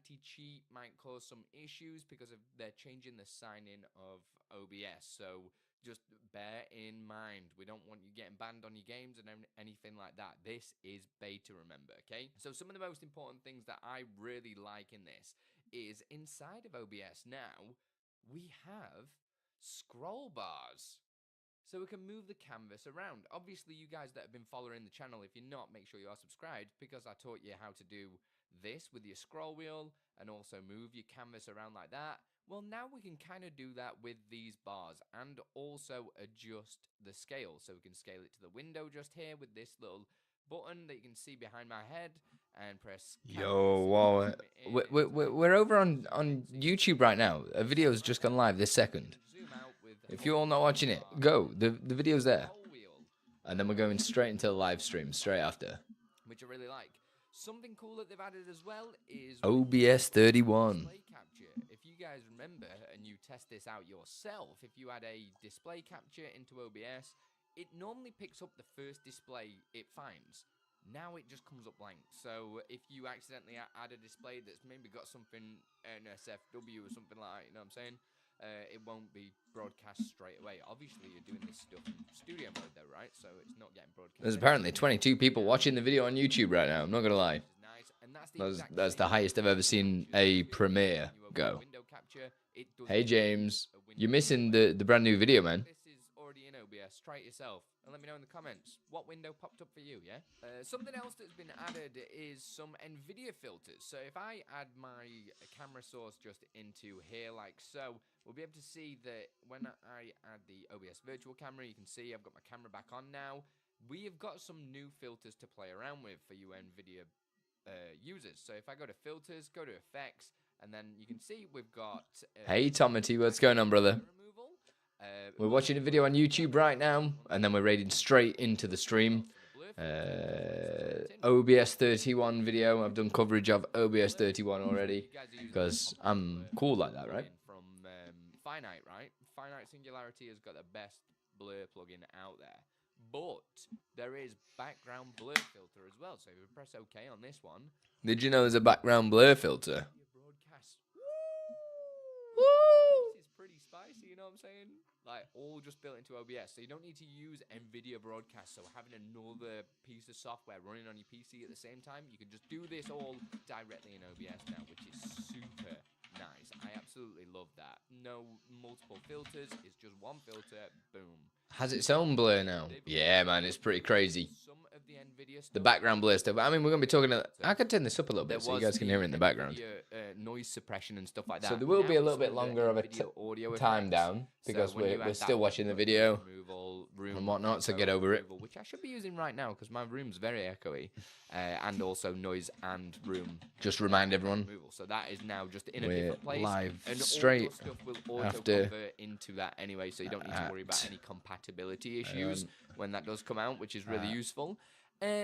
anti-cheat might cause some issues because of they're changing the sign-in of OBS. So just bear in mind, we don't want you getting banned on your games and anything like that. This is beta, remember, okay? So some of the most important things that I really like in this is inside of OBS now, we have scroll bars. So we can move the canvas around. Obviously, you guys that have been following the channel, if you're not, make sure you are subscribed, because I taught you how to do this with your scroll wheel and also move your canvas around like that. Well, now we can kind of do that with these bars and also adjust the scale. So we can scale it to the window just here with this little button that you can see behind my head and press Yo, wow. We're over on YouTube right now. A video's just gone live this second. If you're all not watching it, go. The video's there. And then we're going straight into the live stream straight after. Which I really like. Something cool that they've added as well is OBS 31. display capture. If you guys remember and you test this out yourself, if you add a display capture into OBS, it normally picks up the first display it finds. Now it just comes up blank. So if you accidentally add a display that's maybe got something NSFW or something like that, you know what I'm saying? It won't be broadcast straight away. Obviously, you're doing this stuff in studio mode though, right? So it's not getting broadcast. There's apparently 22 people watching the video on YouTube right now. I'm not going to lie. Nice. And That's the highest I've ever seen a premiere go. Hey, James. You're missing the brand new video, man. This is already in OBS. Try it yourself. And let me know in the comments what window popped up for you, yeah? Something else that's been added is some Nvidia filters. So if I add my camera source just into here like so, we'll be able to see that when I add the OBS virtual camera, you can see I've got my camera back on now. We have got some new filters to play around with for you Nvidia users. So if I go to filters, go to effects, and then you can see we've got... Hey, Tomity, what's going on, brother? We're watching a video on YouTube right now, and then we're raiding straight into the stream. OBS 31 video. I've done coverage of OBS 31 already, because I'm cool like that, right? From Finite, right? Finite Singularity has got the best blur plugin out there. But there is background blur filter as well. So if you press OK on this one... Did you know there's a background blur filter? Broadcast. Woo! This is pretty spicy, you know what I'm saying? Like, all just built into OBS. So you don't need to use Nvidia Broadcast. So having another piece of software running on your PC at the same time, you can just do this all directly in OBS now, which is super nice. I absolutely love that. No multiple filters. It's just one filter. Boom. Has its own blur now. Yeah, man, it's pretty crazy. Some of the Nvidia stuff, The background blur stuff. I mean, we're going to be talking... I could turn this up a little bit so you guys can hear it in the background. Noise suppression and stuff like that. So there will be a little bit longer of a time down because we're still watching the video and whatnot, so get over it. Which I should be using right now because my room's very echoey, and also noise and room. Just remind everyone. So that is now just in a different place. Live and straight all your stuff will auto-convert into that anyway, so you don't need to worry about any compatibility issues when that does come out, which is really useful.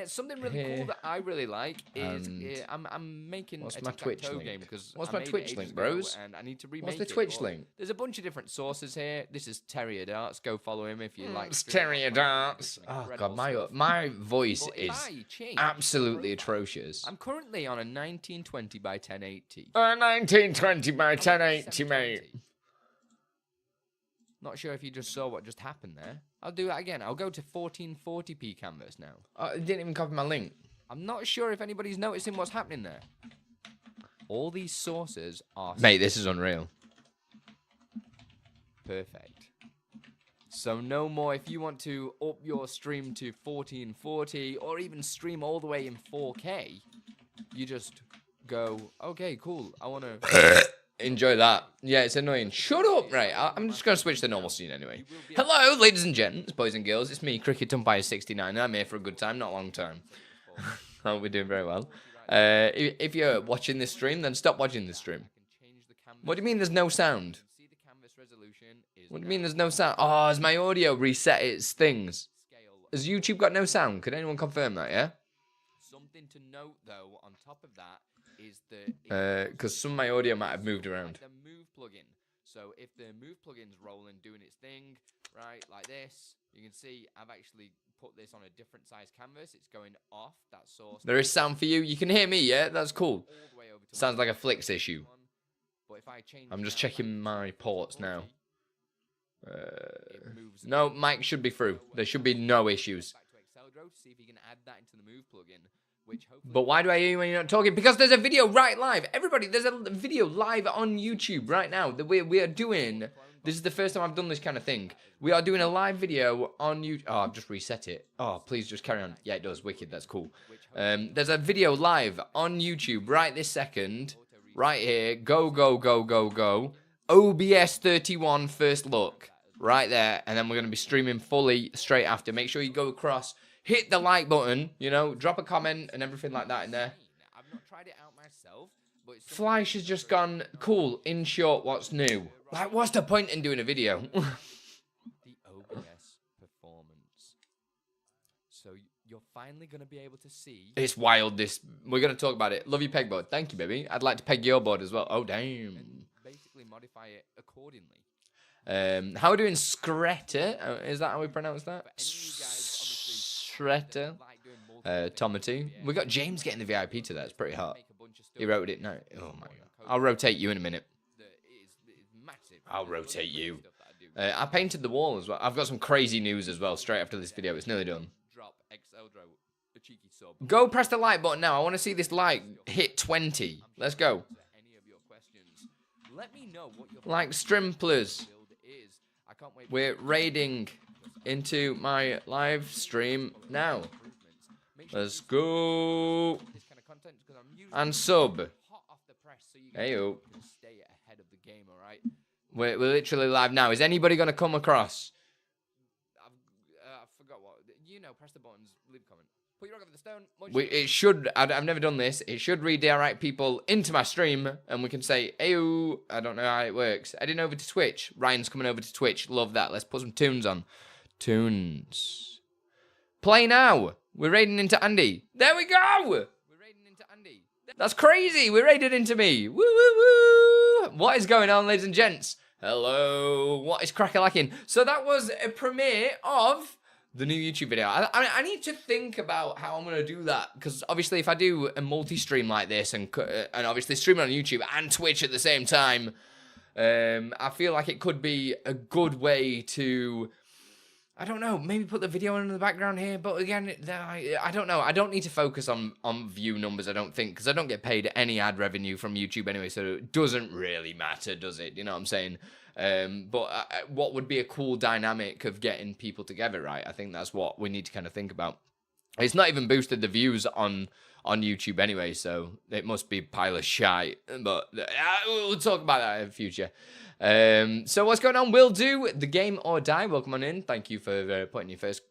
Something really cool that I really like is I'm making what's a my Twitch link? game because what's my Twitch link, bros? And I need to remake What's the it, Twitch link? There's a bunch of different sources here. This is Terrier Darts. Go follow him if you like. It's Terrier Darts. Oh god, my voice is absolutely atrocious. I'm currently on a 1920 by 1080. 1920 by 1080, mate. Not sure if you just saw what just happened there. I'll do that again. I'll go to 1440p canvas now. It didn't even copy my link. I'm not sure if anybody's noticing what's happening there. All these sources are... Mate, this is unreal. Perfect. So no more, if you want to up your stream to 1440 or even stream all the way in 4K, you just go, okay, cool, I want to... Enjoy that. Yeah, it's annoying. Shut up! Right, I'm just going to switch to normal scene anyway. Hello, ladies and gents, boys and girls. It's me, Cricket Umpire 69. I'm here for a good time, not a long time. Oh, we're doing very well. If you're watching this stream, then stop watching this stream. What do you mean there's no sound? What do you mean there's no sound? Oh, has my audio reset its things? Has YouTube got no sound? Could anyone confirm that, yeah? Something to note, though, on top of that, is the... Because some of my audio might have moved around. The move plugin. So if the move plugin's rolling, doing its thing, right, like this, You can see I've actually put this on a different size canvas. It's going off that source. There is sound for you. You can hear me, yeah? That's cool. All the way over to Sounds like a Flicks issue. But if I change I'm just now checking my ports now. it moves No, mic should be through. There should be no issues. back to Exceldro to see if you can add that into the move plugin, which hopefully. But why do I hear you when you're not talking? Because there's a video right live. Everybody, there's a video live on YouTube right now that we are doing. This is the first time I've done this kind of thing. We are doing a live video on YouTube. Oh, I've just reset it. Oh, please just carry on. Yeah, it does. Wicked. That's cool. There's a video live on YouTube right this second. Right here. Go, go, go, go, go. OBS 31 first look. Right there. And then we're going to be streaming fully straight after. Make sure you go across. Hit the like button. You know, drop a comment and everything like that in there. I've not tried it out myself. Flash has just gone, cool, in short, what's new? Like, what's the point in doing a video? The OBS performance. So you're finally going to be able to see. It's wild, this. We're going to talk about it. Love your pegboard. Thank you, baby. I'd like to peg your board as well. Oh, damn. And basically modify it accordingly. How are we doing Screta? Is that how we pronounce that? Screta. Tomati. We got James getting the VIP to that. It's pretty hot. He wrote it now. Oh my god. I'll rotate you in a minute. I'll rotate you. I painted the wall as well. I've got some crazy news as well straight after this video. It's nearly done. Go press the like button now. I want to see this like hit 20. Let's go. Like Strimplers. We're raiding into my live stream now. Let's go. And sub. Heyo. We're literally live now. Is anybody going to come across? I forgot what. You know, press the buttons, leave a comment. Put your rock over the stone. It should, I've never done this. It should redirect people into my stream and we can say, heyo. I don't know how it works. Heading over to Twitch. Ryan's coming over to Twitch. Love that. Let's put some tunes on. Tunes. Play now. We're raiding into Andi. There we go. We're raiding into Andi. That's crazy. We're raided into me. Woo, woo, woo. What is going on, ladies and gents? Hello. What is crack-a-lacking? So that was a premiere of the new YouTube video. I need to think about how I'm going to do that. Because obviously if I do a multi-stream like this and obviously stream on YouTube and Twitch at the same time, I feel like it could be a good way to... I don't know, maybe put the video in the background here, but again, I don't know. I don't need to focus on view numbers, I don't think, because I don't get paid any ad revenue from YouTube anyway, so it doesn't really matter, does it? You know what I'm saying? But what would be a cool dynamic of getting people together, right? I think that's what we need to kind of think about. It's not even boosted the views on YouTube anyway, so it must be a pile of shite, but we'll talk about that in the future. So what's going on? We'll do the game or die. Welcome on in. Thank you for putting your first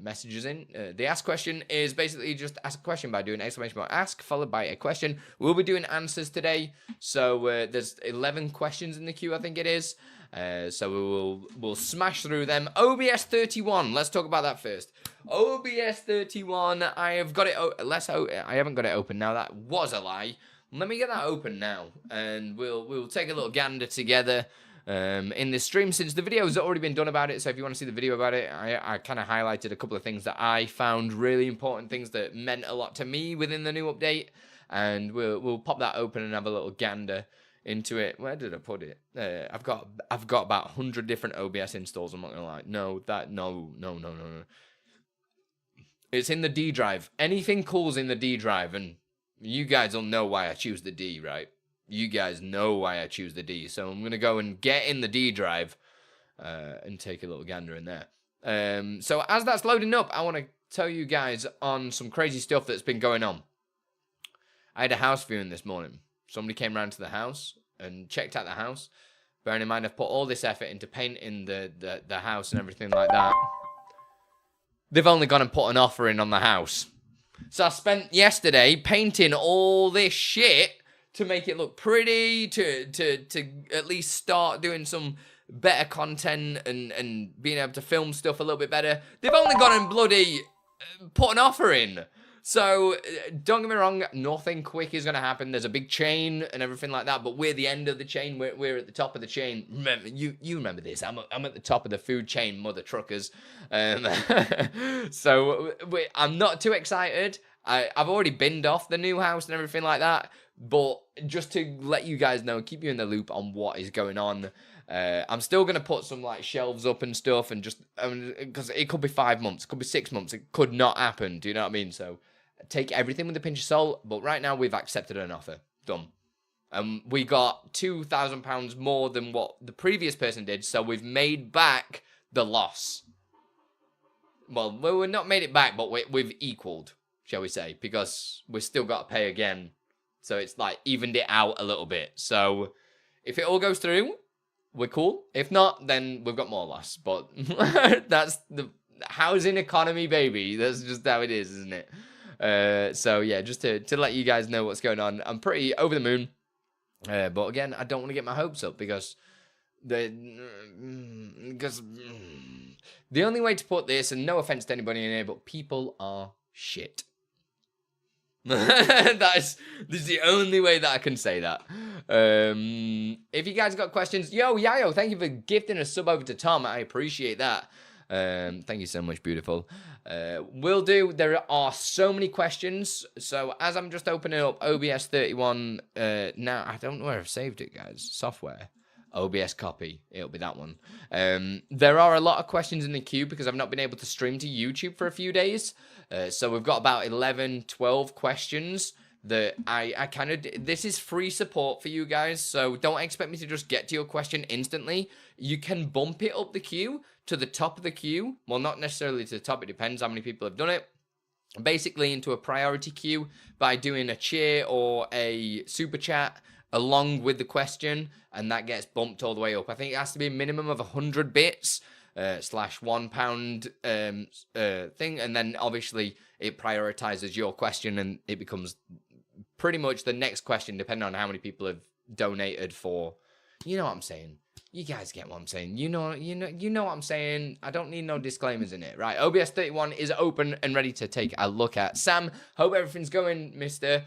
messages in. The ask question is basically just ask a question by doing exclamation mark ask followed by a question. We'll be doing answers today. So there's 11 questions in the queue, I think it is. So we'll smash through them. OBS 31. Let's talk about that first. OBS 31. I have got it. I haven't got it open now. That was a lie. Let me get that open now, and we'll take a little gander together in this stream, since the video has already been done about it. So if you want to see the video about it, I kind of highlighted a couple of things that I found really important, things that meant a lot to me within the new update, and we'll pop that open and have a little gander into it. Where did I put it? I've got about 100 different OBS installs. I'm not gonna lie. No. It's in the D drive. Anything cool's in the D drive, and you guys will know why I choose the D, right? You guys know why I choose the D. So I'm going to go and get in the D drive and take a little gander in there. So as that's loading up, I want to tell you guys on some crazy stuff that's been going on. I had a house viewing this morning. Somebody came round to the house and checked out the house. Bearing in mind, I've put all this effort into painting the house and everything like that. They've only gone and put an offer in on the house. So I spent yesterday painting all this shit to make it look pretty, to at least start doing some better content and being able to film stuff a little bit better. They've only gone and bloody put an offer in. So, don't get me wrong, nothing quick is going to happen. There's a big chain and everything like that, but we're the end of the chain. We're at the top of the chain. Remember, you remember this. I'm at the top of the food chain, mother truckers. So, I'm not too excited. I've already binned off the new house and everything like that, but just to let you guys know, keep you in the loop on what is going on. I'm still going to put some like shelves up and stuff and just, because it could be 5 months, it could be 6 months, it could not happen. Do you know what I mean? So take everything with a pinch of salt, but right now we've accepted an offer. Done. We got £2,000 more than what the previous person did, so we've made back the loss. Well, we've not made it back, but we've equaled, shall we say, because we've still got to pay again. So it's like evened it out a little bit. So if it all goes through, we're cool. If not, then we've got more loss. But that's the housing economy, baby. That's just how it is, isn't it? So yeah, just to let you guys know what's going on. I'm pretty over the moon. But again, I don't want to get my hopes up because the only way to put this, and no offense to anybody in here, but people are shit. This is the only way that I can say that. If you guys got questions, yo, Yayo, thank you for gifting a sub over to Tom. I appreciate that. Thank you so much, beautiful. Will do. There are so many questions. So as I'm just opening up OBS 31 now, I don't know where I've saved it, guys. Software. OBS copy. It'll be that one. There are a lot of questions in the queue because I've not been able to stream to YouTube for a few days. So we've got about 11, 12 questions that I kind of... This is free support for you guys, so don't expect me to just get to your question instantly. You can bump it up the queue to the top of the queue. Well, not necessarily to the top. It depends how many people have done it. Basically into a priority queue by doing a cheer or a super chat along with the question, and that gets bumped all the way up. I think it has to be a minimum of 100 bits slash £1 thing, and then obviously it prioritizes your question, and it becomes pretty much the next question depending on how many people have donated for. You know what I'm saying? You guys get what I'm saying. You know what I'm saying. I don't need no disclaimers in it, right? OBS 31 is open and ready to take a look at. Sam, hope everything's going, mister.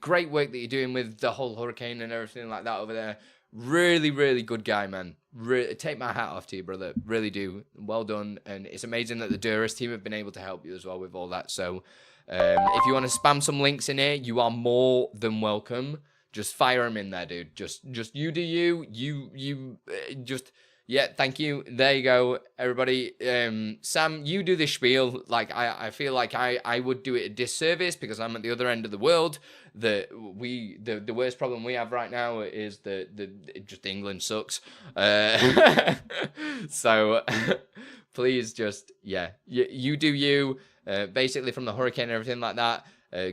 Great work that you're doing with the whole hurricane and everything like that over there. Really, really good guy, man. Really, take my hat off to you, brother. Really do. Well done. And it's amazing that the Duras team have been able to help you as well with all that. So if you want to spam some links in here, you are more than welcome. Just fire them in there, dude. Just you do you. Yeah, thank you. There you go, everybody. Sam, you do this spiel. Like, I feel like I would do it a disservice because I'm at the other end of the world. The worst problem we have right now is just England sucks. So please just, yeah, you do you. Basically from the hurricane and everything like that.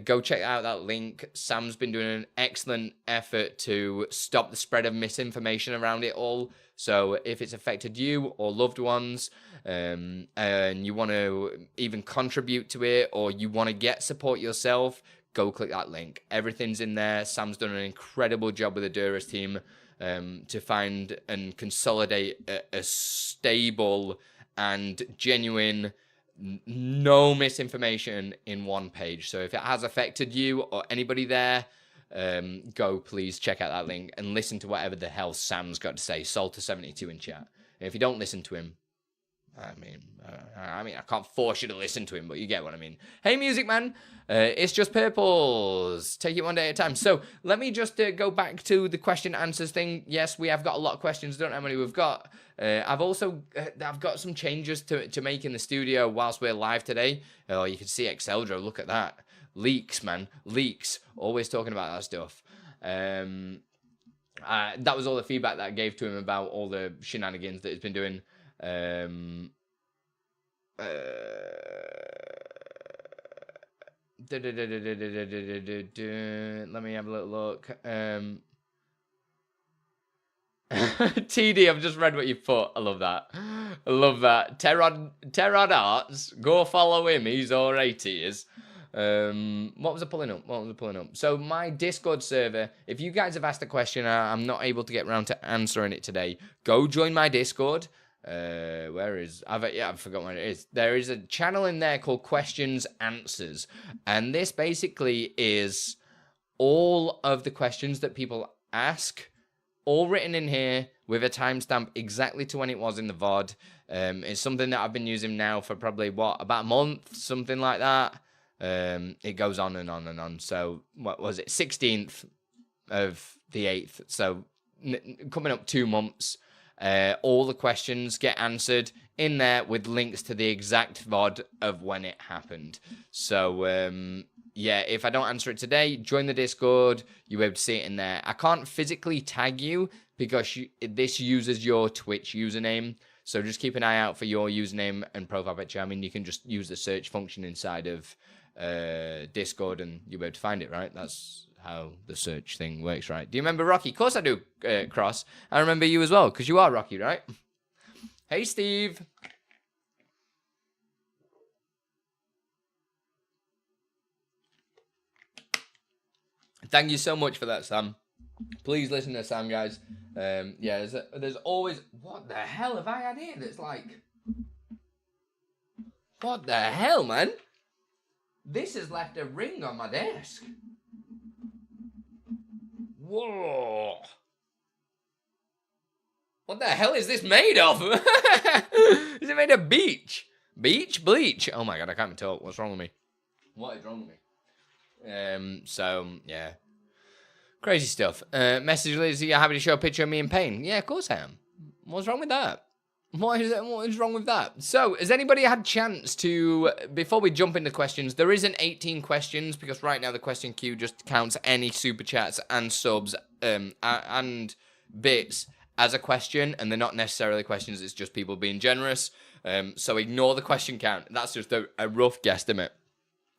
Go check out that link. Sam's been doing an excellent effort to stop the spread of misinformation around it all. So if it's affected you or loved ones, and you want to even contribute to it, or you want to get support yourself, go click that link. Everything's in there. Sam's done an incredible job with the Duras team to find and consolidate a stable and genuine, no misinformation in one page. So if it has affected you or anybody there, go please check out that link and listen to whatever the hell Sam's got to say. Salter72 in chat. And if you don't listen to him, I mean, I can't force you to listen to him, but you get what I mean. Hey, music man, it's just purples. Take it one day at a time. So let me just go back to the question answers thing. Yes, we have got a lot of questions. Don't know how many we've got. I've got some changes to make in the studio whilst we're live today. Oh, you can see Exceldro. Look at that. Leaks, man. Leaks. Always talking about that stuff. That was all the feedback that I gave to him about all the shenanigans that he's been doing. Let me have a little look. TD, I've just read what you put. I love that. I love that. Terrod Arts, go follow him. He's alright, he is. What was I pulling up? So my Discord server, if you guys have asked a question, I'm not able to get around to answering it today, go join my Discord. Where is I've forgotten what it is. There is a channel in there called Questions Answers, and this basically is all of the questions that people ask, all written in here with a timestamp exactly to when it was in the VOD. It's something that I've been using now for probably about a month, something like that. It goes on and on and on. So what was it? 16th of the 8th. So coming up 2 months. All the questions get answered in there with links to the exact VOD of when it happened. So, yeah, if I don't answer it today, join the Discord. You'll be able to see it in there. I can't physically tag you because this uses your Twitch username. So just keep an eye out for your username and profile picture. I mean, you can just use the search function inside of Discord and you'll be able to find it, right? That's how the search thing works, right? Do you remember Rocky? Of course I do, Cross. I remember you as well, because you are Rocky, right? Hey, Steve. Thank you so much for that, Sam. Please listen to Sam, guys. Yeah, there's always... What the hell have I had here that's like... What the hell, man? This has left a ring on my desk. Whoa. What the hell is this made of? Is it made of beach? Bleach? Oh my god, I can't even talk. What's wrong with me? What is wrong with me? So, yeah. Crazy stuff. Message Lizzie, you're happy to show a picture of me in pain? Yeah, of course I am. What's wrong with that? What is wrong with that? So, has anybody had a chance to, before we jump into questions, there isn't 18 questions, because right now the question queue just counts any super chats and subs and bits as a question, and they're not necessarily questions, it's just people being generous. So ignore the question count. That's just a rough guesstimate.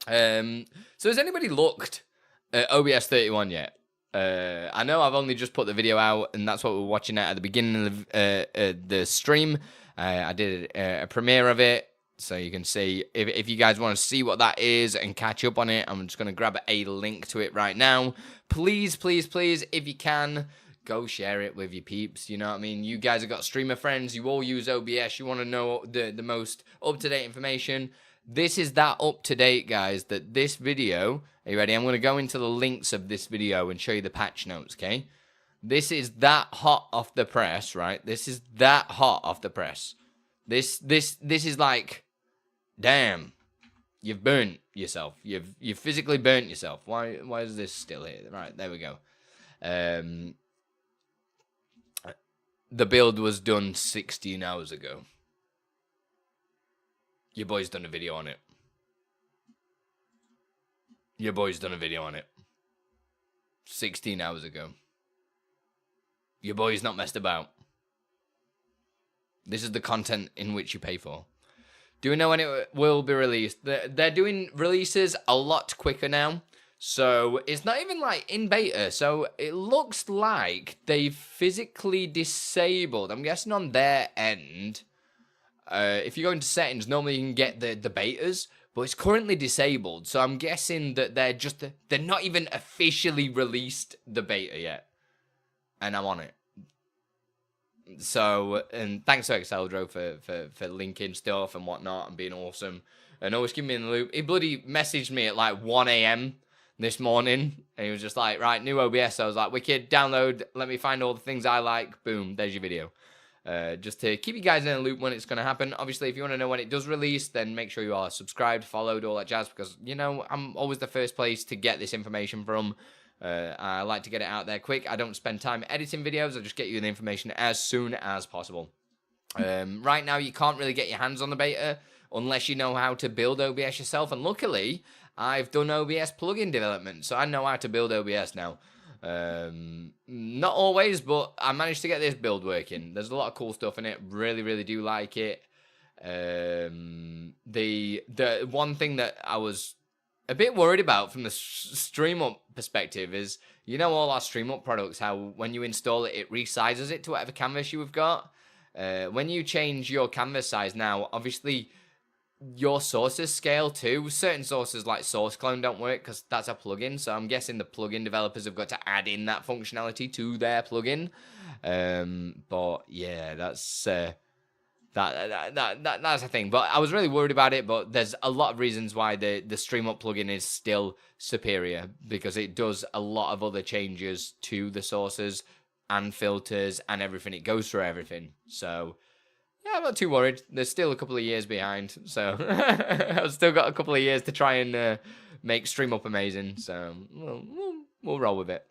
So has anybody looked at OBS 31 yet? I know I've only just put the video out, and that's what we're watching at the beginning of the stream. I did a premiere of it, so you can see, if you guys want to see what that is and catch up on it, I'm just going to grab a link to it right now. Please, please, please, if you can, go share it with your peeps, you know what I mean? You guys have got streamer friends, you all use OBS, you want to know the most up-to-date information. This is that up-to-date, guys, that this video... Are you ready? I'm going to go into the links of this video and show you the patch notes, okay? This is that hot off the press, right? This is that hot off the press. This is like, damn, you've burnt yourself. You've physically burnt yourself. Why is this still here? Right, there we go. The build was done 16 hours ago. Your boy's done a video on it. Your boy's done a video on it 16 hours ago. Your boy's not messed about. This is the content in which you pay for. Do we know when it will be released? They're doing releases a lot quicker now. So it's not even like in beta. So it looks like they've physically disabled. I'm guessing on their end. If you go into settings, normally you can get the betas. But it's currently disabled, so I'm guessing that they're not even officially released the beta yet. And I'm on it. So, and thanks to Exceldro for linking stuff and whatnot and being awesome. And always keeping me in the loop. He bloody messaged me at like 1 a.m. this morning. And he was just like, right, new OBS. I was like, wicked, download, let me find all the things I like. Boom, there's your video. Just to keep you guys in the loop when it's going to happen. Obviously, if you want to know when it does release, then make sure you are subscribed, followed, all that jazz, because, you know, I'm always the first place to get this information from. I like to get it out there quick. I don't spend time editing videos. I just get you the information as soon as possible. Right now, you can't really get your hands on the beta unless you know how to build OBS yourself. And luckily, I've done OBS plugin development, so I know how to build OBS now. Not always, but I managed to get this build working. There's a lot of cool stuff in it. Really, really do like it. The one thing that I was a bit worried about from the StreamerBot perspective is, you know, all our StreamerBot products, how when you install it, it resizes it to whatever canvas you've got. When you change your canvas size now, obviously your sources scale too. Certain sources like Source Clone don't work because that's a plugin, so I'm guessing the plugin developers have got to add in that functionality to their plugin. But yeah, that's That's the thing. But I was really worried about it. But there's a lot of reasons why the StreamerBot plugin is still superior, because it does a lot of other changes to the sources and filters and everything. It goes through everything. So yeah, I'm not too worried. There's still a couple of years behind, so I've still got a couple of years to try and make StreamUp amazing. So we'll roll with it.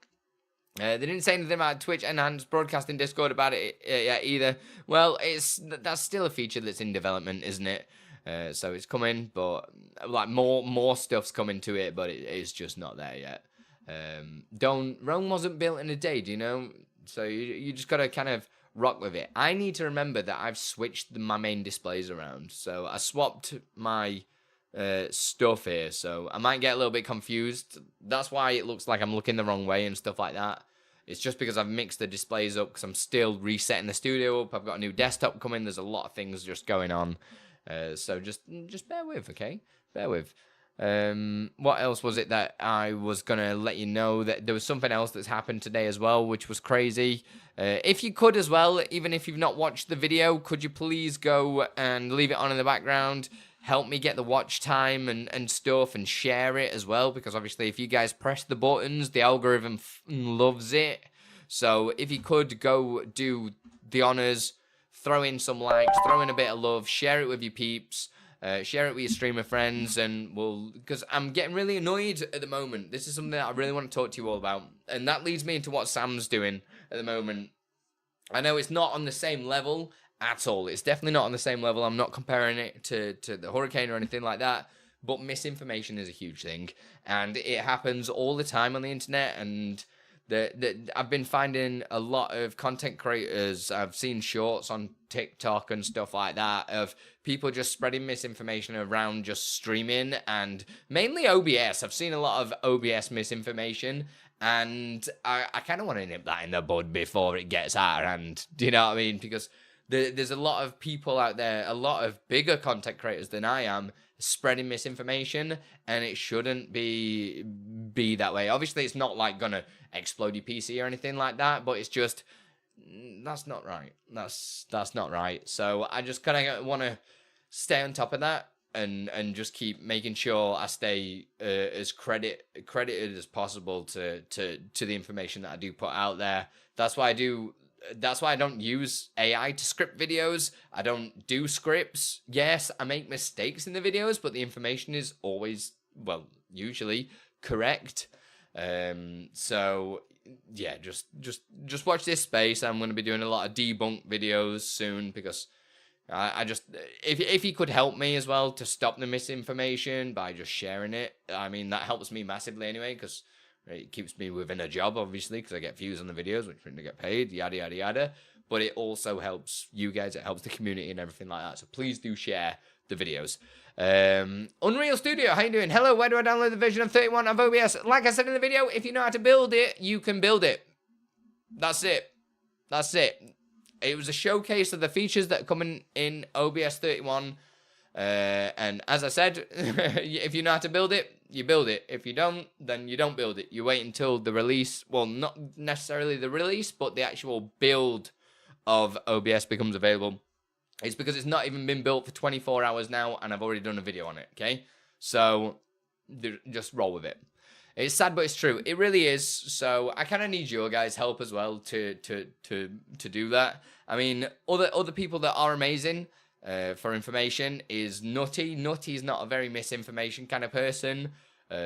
They didn't say anything about Twitch enhanced broadcasting Discord about it yet either. Well, that's still a feature that's in development, isn't it? So it's coming, but like more stuff's coming to it, but it's just not there yet. Rome wasn't built in a day, do you know? So you just gotta kind of rock with it. I need to remember that I've switched my main displays around. So I swapped my stuff here, so I might get a little bit confused. That's why it looks like I'm looking the wrong way and stuff like that. It's just because I've mixed the displays up, because I'm still resetting the studio up. I've got a new desktop coming. There's a lot of things just going on. So just bear with, okay? Bear with. What else was it that I was gonna let you know? That there was something else that's happened today as well, which was crazy. If you could as well, even if you've not watched the video, could you please go and leave it on in the background? Help me get the watch time and stuff, and share it as well, because obviously if you guys press the buttons, the algorithm loves it. So if you could go do the honors, throw in some likes, throw in a bit of love, share it with your peeps. Share it with your streamer friends, and because I'm getting really annoyed at the moment. This is something that I really want to talk to you all about, and that leads me into what Sam's doing at the moment. I know it's not on the same level at all. It's definitely not on the same level. I'm not comparing it to the hurricane or anything like that, but misinformation is a huge thing, and it happens all the time on the internet, and I've been finding a lot of content creators. I've seen shorts on TikTok and stuff like that of people just spreading misinformation around just streaming, and mainly OBS. I've seen a lot of OBS misinformation, and I kind of want to nip that in the bud before it gets out of hand. Do you know what I mean? Because there's a lot of people out there, a lot of bigger content creators than I am, spreading misinformation, and it shouldn't be that way. Obviously, it's not like gonna explode your PC or anything like that, but it's just that's not right. That's not right. So I just kind of want to stay on top of that and just keep making sure I stay as credited as possible to the information that I do put out there. That's why I don't use AI to script videos. I don't do scripts. Yes, I make mistakes in the videos, but the information is always, well, usually correct. So yeah, just watch this space. I'm going to be doing a lot of debunk videos soon, because I just, if you could help me as well to stop the misinformation by just sharing it, I mean, that helps me massively anyway, because it keeps me within a job, obviously, because I get views on the videos, which means I get paid, yada, yada, yada. But it also helps you guys. It helps the community and everything like that. So please do share the videos. Unreal Studio, how you doing? Hello, where do I download the version of 31 of OBS? Like I said in the video, if you know how to build it, you can build it. That's it. That's it. It was a showcase of the features that are coming in OBS 31. And as I said, if you know how to build it, you build it. If you don't, then you don't build it. You wait until the release, well, not necessarily the release, but the actual build of OBS becomes available. It's because it's not even been built for 24 hours now, and I've already done a video on it, okay? So just roll with it. It's sad, but it's true. It really is. So I kind of need your guys' help as well to do that. I mean, other people that are amazing for information is Nutty. Nutty is not a very misinformation kind of person.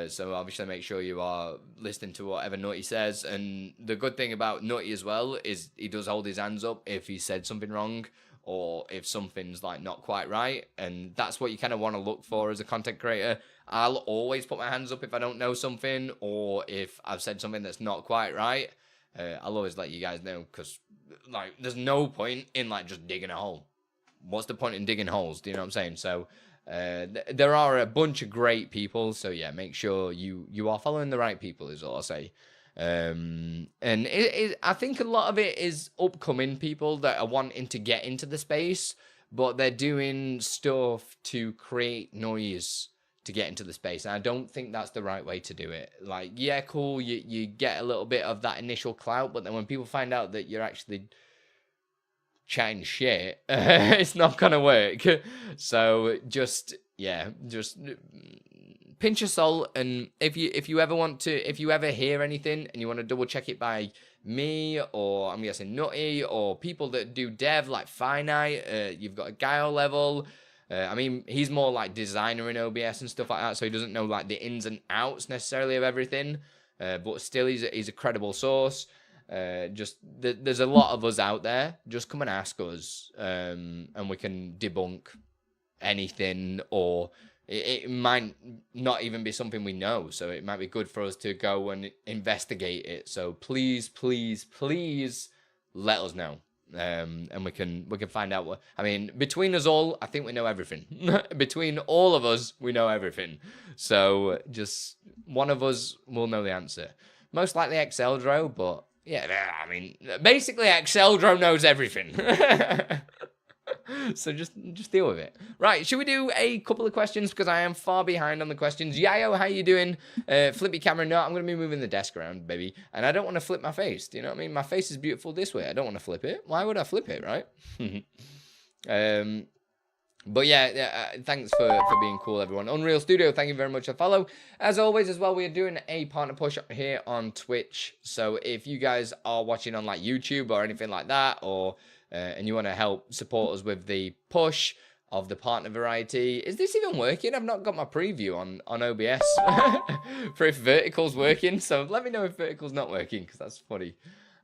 So obviously make sure you are listening to whatever Nutty says. And the good thing about Nutty as well is he does hold his hands up if he said something wrong, or if something's like not quite right. And that's what you kind of want to look for as a content creator. I'll always put my hands up if I don't know something, or if I've said something that's not quite right. I'll always let you guys know, because like there's no point in like just digging a hole. What's the point in digging holes? Do you know what I'm saying? So there are a bunch of great people. So yeah, make sure you are following the right people is all I'll say. And I think a lot of it is upcoming people that are wanting to get into the space, but they're doing stuff to create noise to get into the space. And I don't think that's the right way to do it. Like, yeah, cool, you get a little bit of that initial clout, but then when people find out that you're actually chatting shit, it's not gonna work. So just pinch of salt, and if you ever hear anything and you want to double check it by me, or I'm guessing Nutty, or people that do dev like Finite, you've got a Guile level. I mean, he's more like designer in OBS and stuff like that, so he doesn't know like the ins and outs necessarily of everything. But still, he's a credible source. There's a lot of us out there. Just come and ask us, and we can debunk anything, or it might not even be something we know, so it might be good for us to go and investigate it. So please let us know, and we can find out what. I mean, between us all, I think we know everything. Between all of us, we know everything. So just one of us will know the answer. Most likely Exceldro, but yeah, I mean, basically Exceldro knows everything. So just deal with it. Right, should we do a couple of questions, because I am far behind on the questions. Yayo, how you doing? Flip your camera. No, I'm going to be moving the desk around, baby. And I don't want to flip my face. Do you know what I mean? My face is beautiful this way. I don't want to flip it. Why would I flip it, right? But yeah, thanks for being cool, everyone. Unreal Studio, thank you very much for follow. As always, as well, we are doing a partner push here on Twitch. So if you guys are watching on like YouTube or anything like that, or and you want to help support us with the push of the partner variety. Is this even working? I've not got my preview on OBS for if vertical's working. So let me know if vertical's not working, because that's funny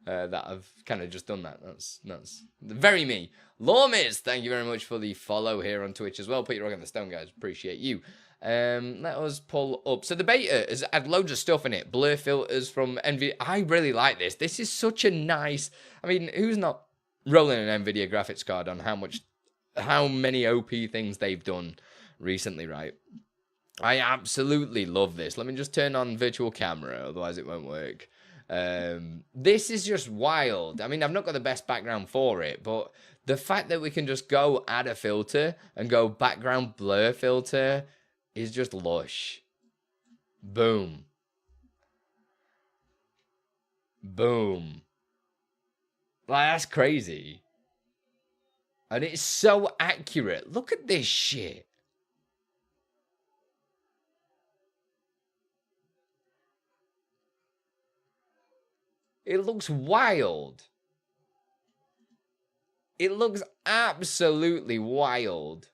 that I've kind of just done that. That's very me. Lawmiz, thank you very much for the follow here on Twitch as well. Put your rock on the stone, guys. Appreciate you. Let us pull up. So the beta has had loads of stuff in it. Blur filters from Nvidia. I really like this. This is such a nice... I mean, who's not rolling an Nvidia graphics card on how many OP things they've done recently, right? I absolutely love this. Let me just turn on virtual camera, otherwise it won't work. This is just wild. I mean, I've not got the best background for it, but the fact that we can just go add a filter and go background blur filter is just lush. Boom. Boom. Like, that's crazy. And it's so accurate. Look at this shit. It looks wild. It looks absolutely wild.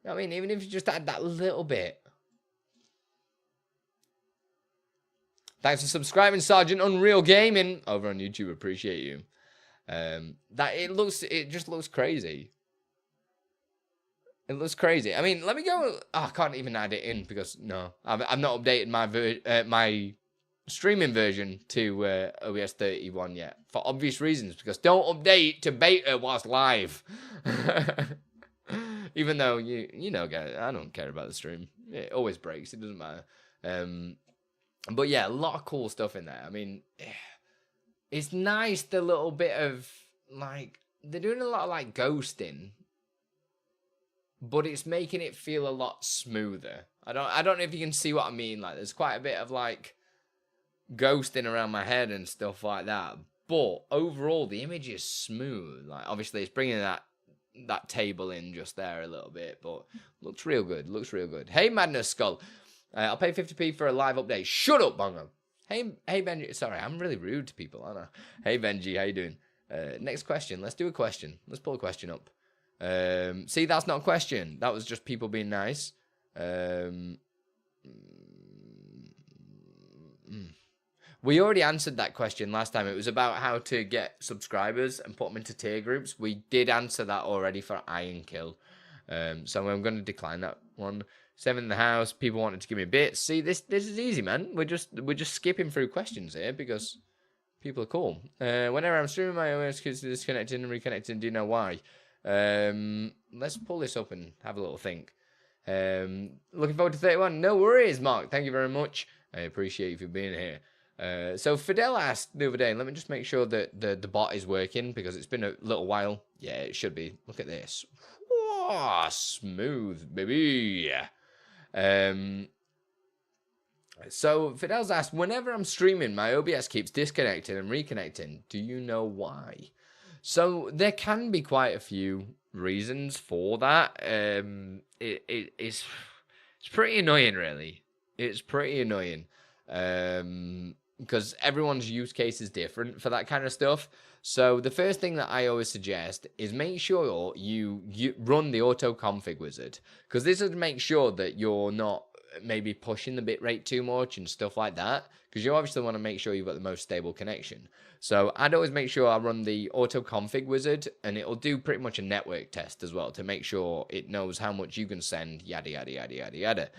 I mean, even if you just add that little bit. Thanks for subscribing, Sergeant Unreal Gaming, over on YouTube. Appreciate you. It just looks crazy. It looks crazy. I mean, let me go. Oh, I can't even add it in because no, I've not updated my streaming version to OBS 31 yet for obvious reasons, because don't update to beta whilst live. Even though you know, guys, I don't care about the stream. It always breaks. It doesn't matter. But yeah, a lot of cool stuff in there. I mean, it's nice, the little bit of, like, they're doing a lot of, like, ghosting, but it's making it feel a lot smoother. I don't know if you can see what I mean. Like, there's quite a bit of, like, ghosting around my head and stuff like that, but overall, the image is smooth. Like, obviously, it's bringing that table in just there a little bit, but looks real good. Looks real good. Hey, Madness Skull. I'll pay 50p for a live update. Shut up, Bongo. Hey, Benji. Sorry, I'm really rude to people, aren't I? Hey, Benji, how you doing? Next question. Let's do a question. Let's pull a question up. See, that's not a question. That was just people being nice. We already answered that question last time. It was about how to get subscribers and put them into tier groups. We did answer that already for Iron Kill. So I'm going to decline that one. 7 in the house. People wanted to give me bits. See, this is easy, man. We're just skipping through questions here because people are cool. Whenever I'm streaming, my OS keeps disconnecting and reconnecting. Do you know why? Let's pull this up and have a little think. Looking forward to 31. No worries, Mark. Thank you very much. I appreciate you for being here. So Fidel asked the other day, let me just make sure that the bot is working because it's been a little while. Yeah, it should be. Look at this. Whoa, smooth, baby. So Fidel's asked, whenever I'm streaming, my OBS keeps disconnecting and reconnecting. Do you know why? So there can be quite a few reasons for that. It's pretty annoying, really. It's pretty annoying. Because everyone's use case is different for that kind of stuff. So the first thing that I always suggest is make sure you run the auto config wizard, because this would make sure that you're not maybe pushing the bitrate too much and stuff like that, because you obviously want to make sure you've got the most stable connection. So I'd always make sure I run the auto config wizard, and it'll do pretty much a network test as well to make sure it knows how much you can send, yada yada yada yada yada.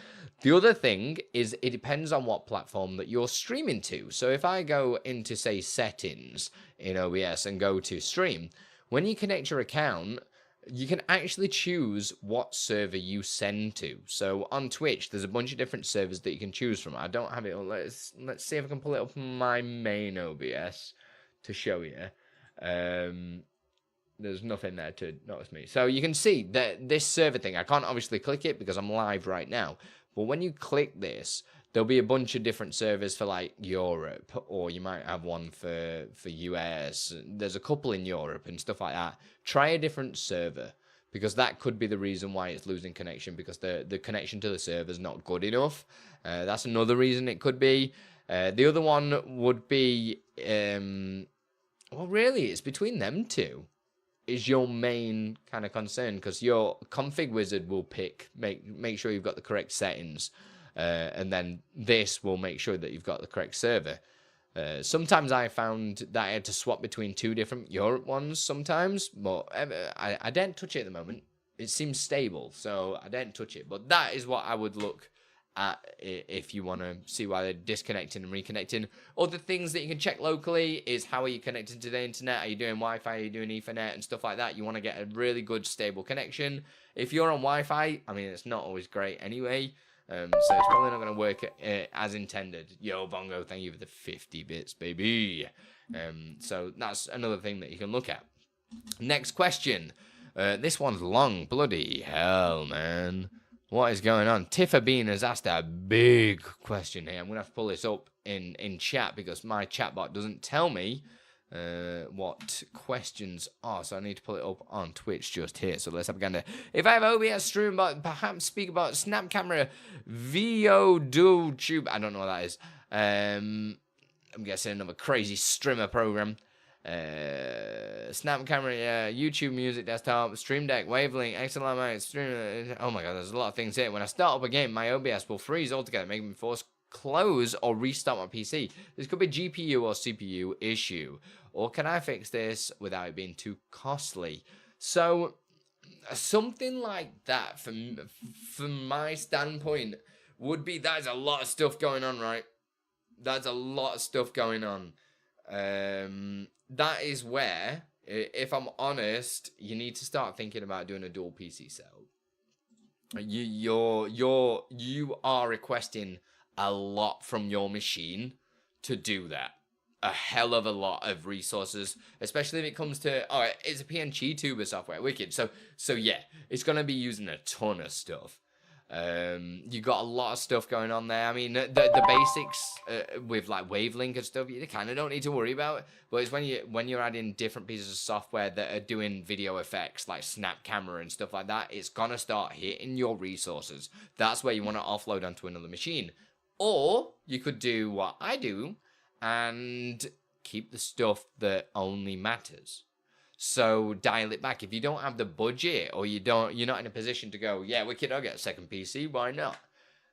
The other thing is it depends on what platform that you're streaming to. So if I go into, say, settings in OBS and go to stream, when you connect your account, you can actually choose what server you send to. So on Twitch, there's a bunch of different servers that you can choose from. I don't have it. Let's see if I can pull it up on my main OBS to show you. There's nothing there to notice me. So you can see that this server thing, I can't obviously click it because I'm live right now. But when you click this, there'll be a bunch of different servers for like Europe, or you might have one for US. There's a couple in Europe and stuff like that. Try a different server, because that could be the reason why it's losing connection, because the connection to the server is not good enough. That's another reason it could be. The other one would be, well, really, it's between them two. Is your main kind of concern, because your config wizard will make sure you've got the correct settings, and then this will make sure that you've got the correct server. Sometimes I found that I had to swap between two different Europe ones sometimes, but I didn't touch it at the moment. It seems stable, so I didn't touch it. But that is what I would look at if you want to see why they're disconnecting and reconnecting. Other things that you can check locally is how are you connected to the internet? Are you doing Wi-Fi? Are you doing Ethernet and stuff like that? You want to get a really good stable connection. If you're on Wi-Fi, I mean, it's not always great anyway, so it's probably not going to work as intended. Yo, Bongo, thank you for the 50 bits, baby. So that's another thing that you can look at. Next question. This one's long. Bloody hell, man. What is going on? Tifa Bean has asked a big question here. I'm going to have to pull this up in chat because my chatbot doesn't tell me what questions are. So I need to pull it up on Twitch just here. So let's have a gander. If I have OBS StreamerBot, perhaps speak about Snap Camera VO Dual Tube. I don't know what that is. I'm guessing another crazy streamer program. Snap Camera, yeah, YouTube Music Desktop, Stream Deck, Wavelength, XLR, Stream. Oh my god, there's a lot of things here. When I start up a game, my OBS will freeze altogether, making me force close or restart my PC. This could be a GPU or CPU issue. Or can I fix this without it being too costly? So, something like that, from my standpoint, would be that's a lot of stuff going on, right? That's a lot of stuff going on. That is where, if I'm honest, you need to start thinking about doing a dual PC setup. You are requesting a lot from your machine to do that. A hell of a lot of resources, especially if it comes to, it's a PNG tuber software, wicked. So yeah, it's gonna be using a ton of stuff. You got a lot of stuff going on there. I mean, the basics with like Wavelength and stuff, you kind of don't need to worry about. But it's when you're adding different pieces of software that are doing video effects like Snap Camera and stuff like that, it's gonna start hitting your resources. That's where you want to offload onto another machine, or you could do what I do and keep the stuff that only matters. So dial it back. If you don't have the budget, or you're not in a position to go, yeah, wicked, I'll get a second PC, why not?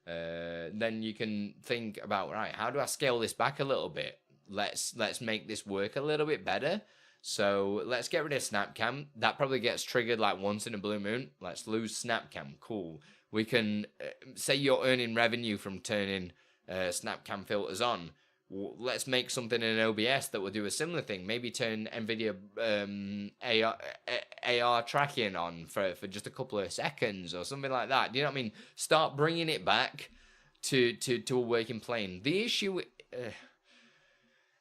Then you can think about, right, how do I scale this back a little bit? Let's make this work a little bit better. So let's get rid of SnapCam. That probably gets triggered like once in a blue moon. Let's lose SnapCam. Cool. We can say you're earning revenue from turning SnapCam filters on. Let's make something in OBS that will do a similar thing. Maybe turn Nvidia AR tracking on for just a couple of seconds or something like that. Do you know what I mean? Start bringing it back to a working plane. The issue,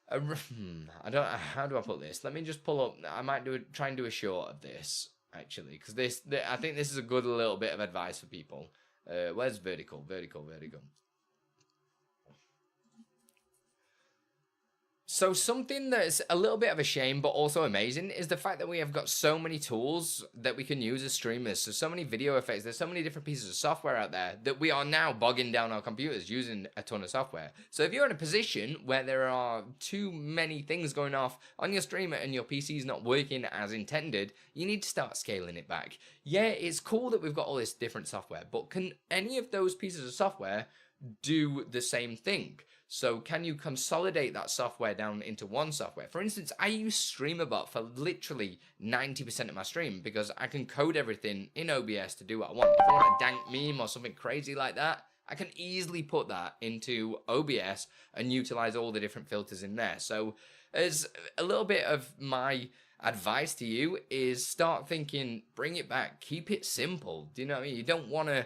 I don't. How do I put this? Let me just pull up. I might try and do a short of this actually, because I think this is a good little bit of advice for people. Where's vertical? So something that's a little bit of a shame, but also amazing, is the fact that we have got so many tools that we can use as streamers. So many video effects. There's so many different pieces of software out there that we are now bogging down our computers using a ton of software. So if you're in a position where there are too many things going off on your streamer and your PC is not working as intended, you need to start scaling it back. Yeah, it's cool that we've got all this different software, but can any of those pieces of software do the same thing? So can you consolidate that software down into one software? For instance, I use StreamerBot for literally 90% of my stream because I can code everything in OBS to do what I want. If I want a dank meme or something crazy like that, I can easily put that into OBS and utilize all the different filters in there. So as a little bit of my advice to you is start thinking, bring it back, keep it simple. Do you know what I mean? You don't want to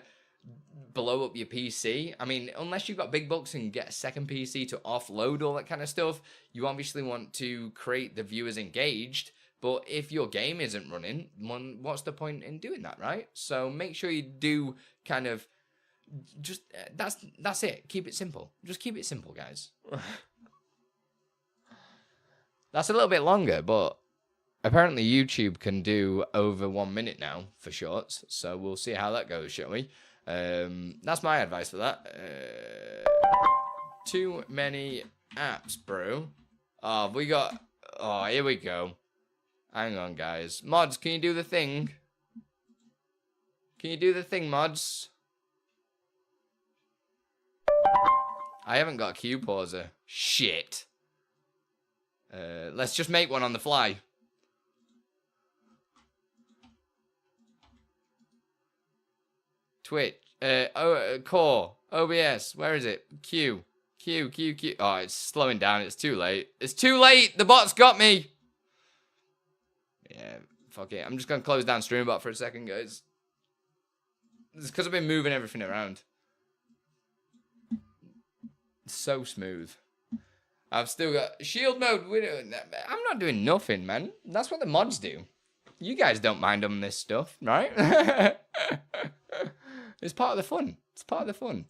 blow up your PC. I mean, unless you've got big bucks and get a second PC to offload all that kind of stuff, you obviously want to create the viewers engaged. But if your game isn't running, what's the point in doing that, right? So make sure you do kind of just that's it. Keep it simple. Just keep it simple, guys. That's a little bit longer, but apparently YouTube can do over 1 minute now for shorts. So we'll see how that goes, shall we? That's my advice for that. Too many apps, bro. Oh, we got... Oh, here we go. Hang on, guys. Mods, can you do the thing? Can you do the thing, mods? I haven't got a queue pauser. Shit. Let's just make one on the fly. Twitch, Core, OBS, where is it? Q. Oh, it's slowing down. It's too late. It's too late. The bot's got me. Yeah, fuck it. I'm just going to close down StreamerBot for a second, guys. It's because I've been moving everything around. It's so smooth. I've still got shield mode. I'm not doing nothing, man. That's what the mods do. You guys don't mind on this stuff, right? It's part of the fun. It's part of the fun.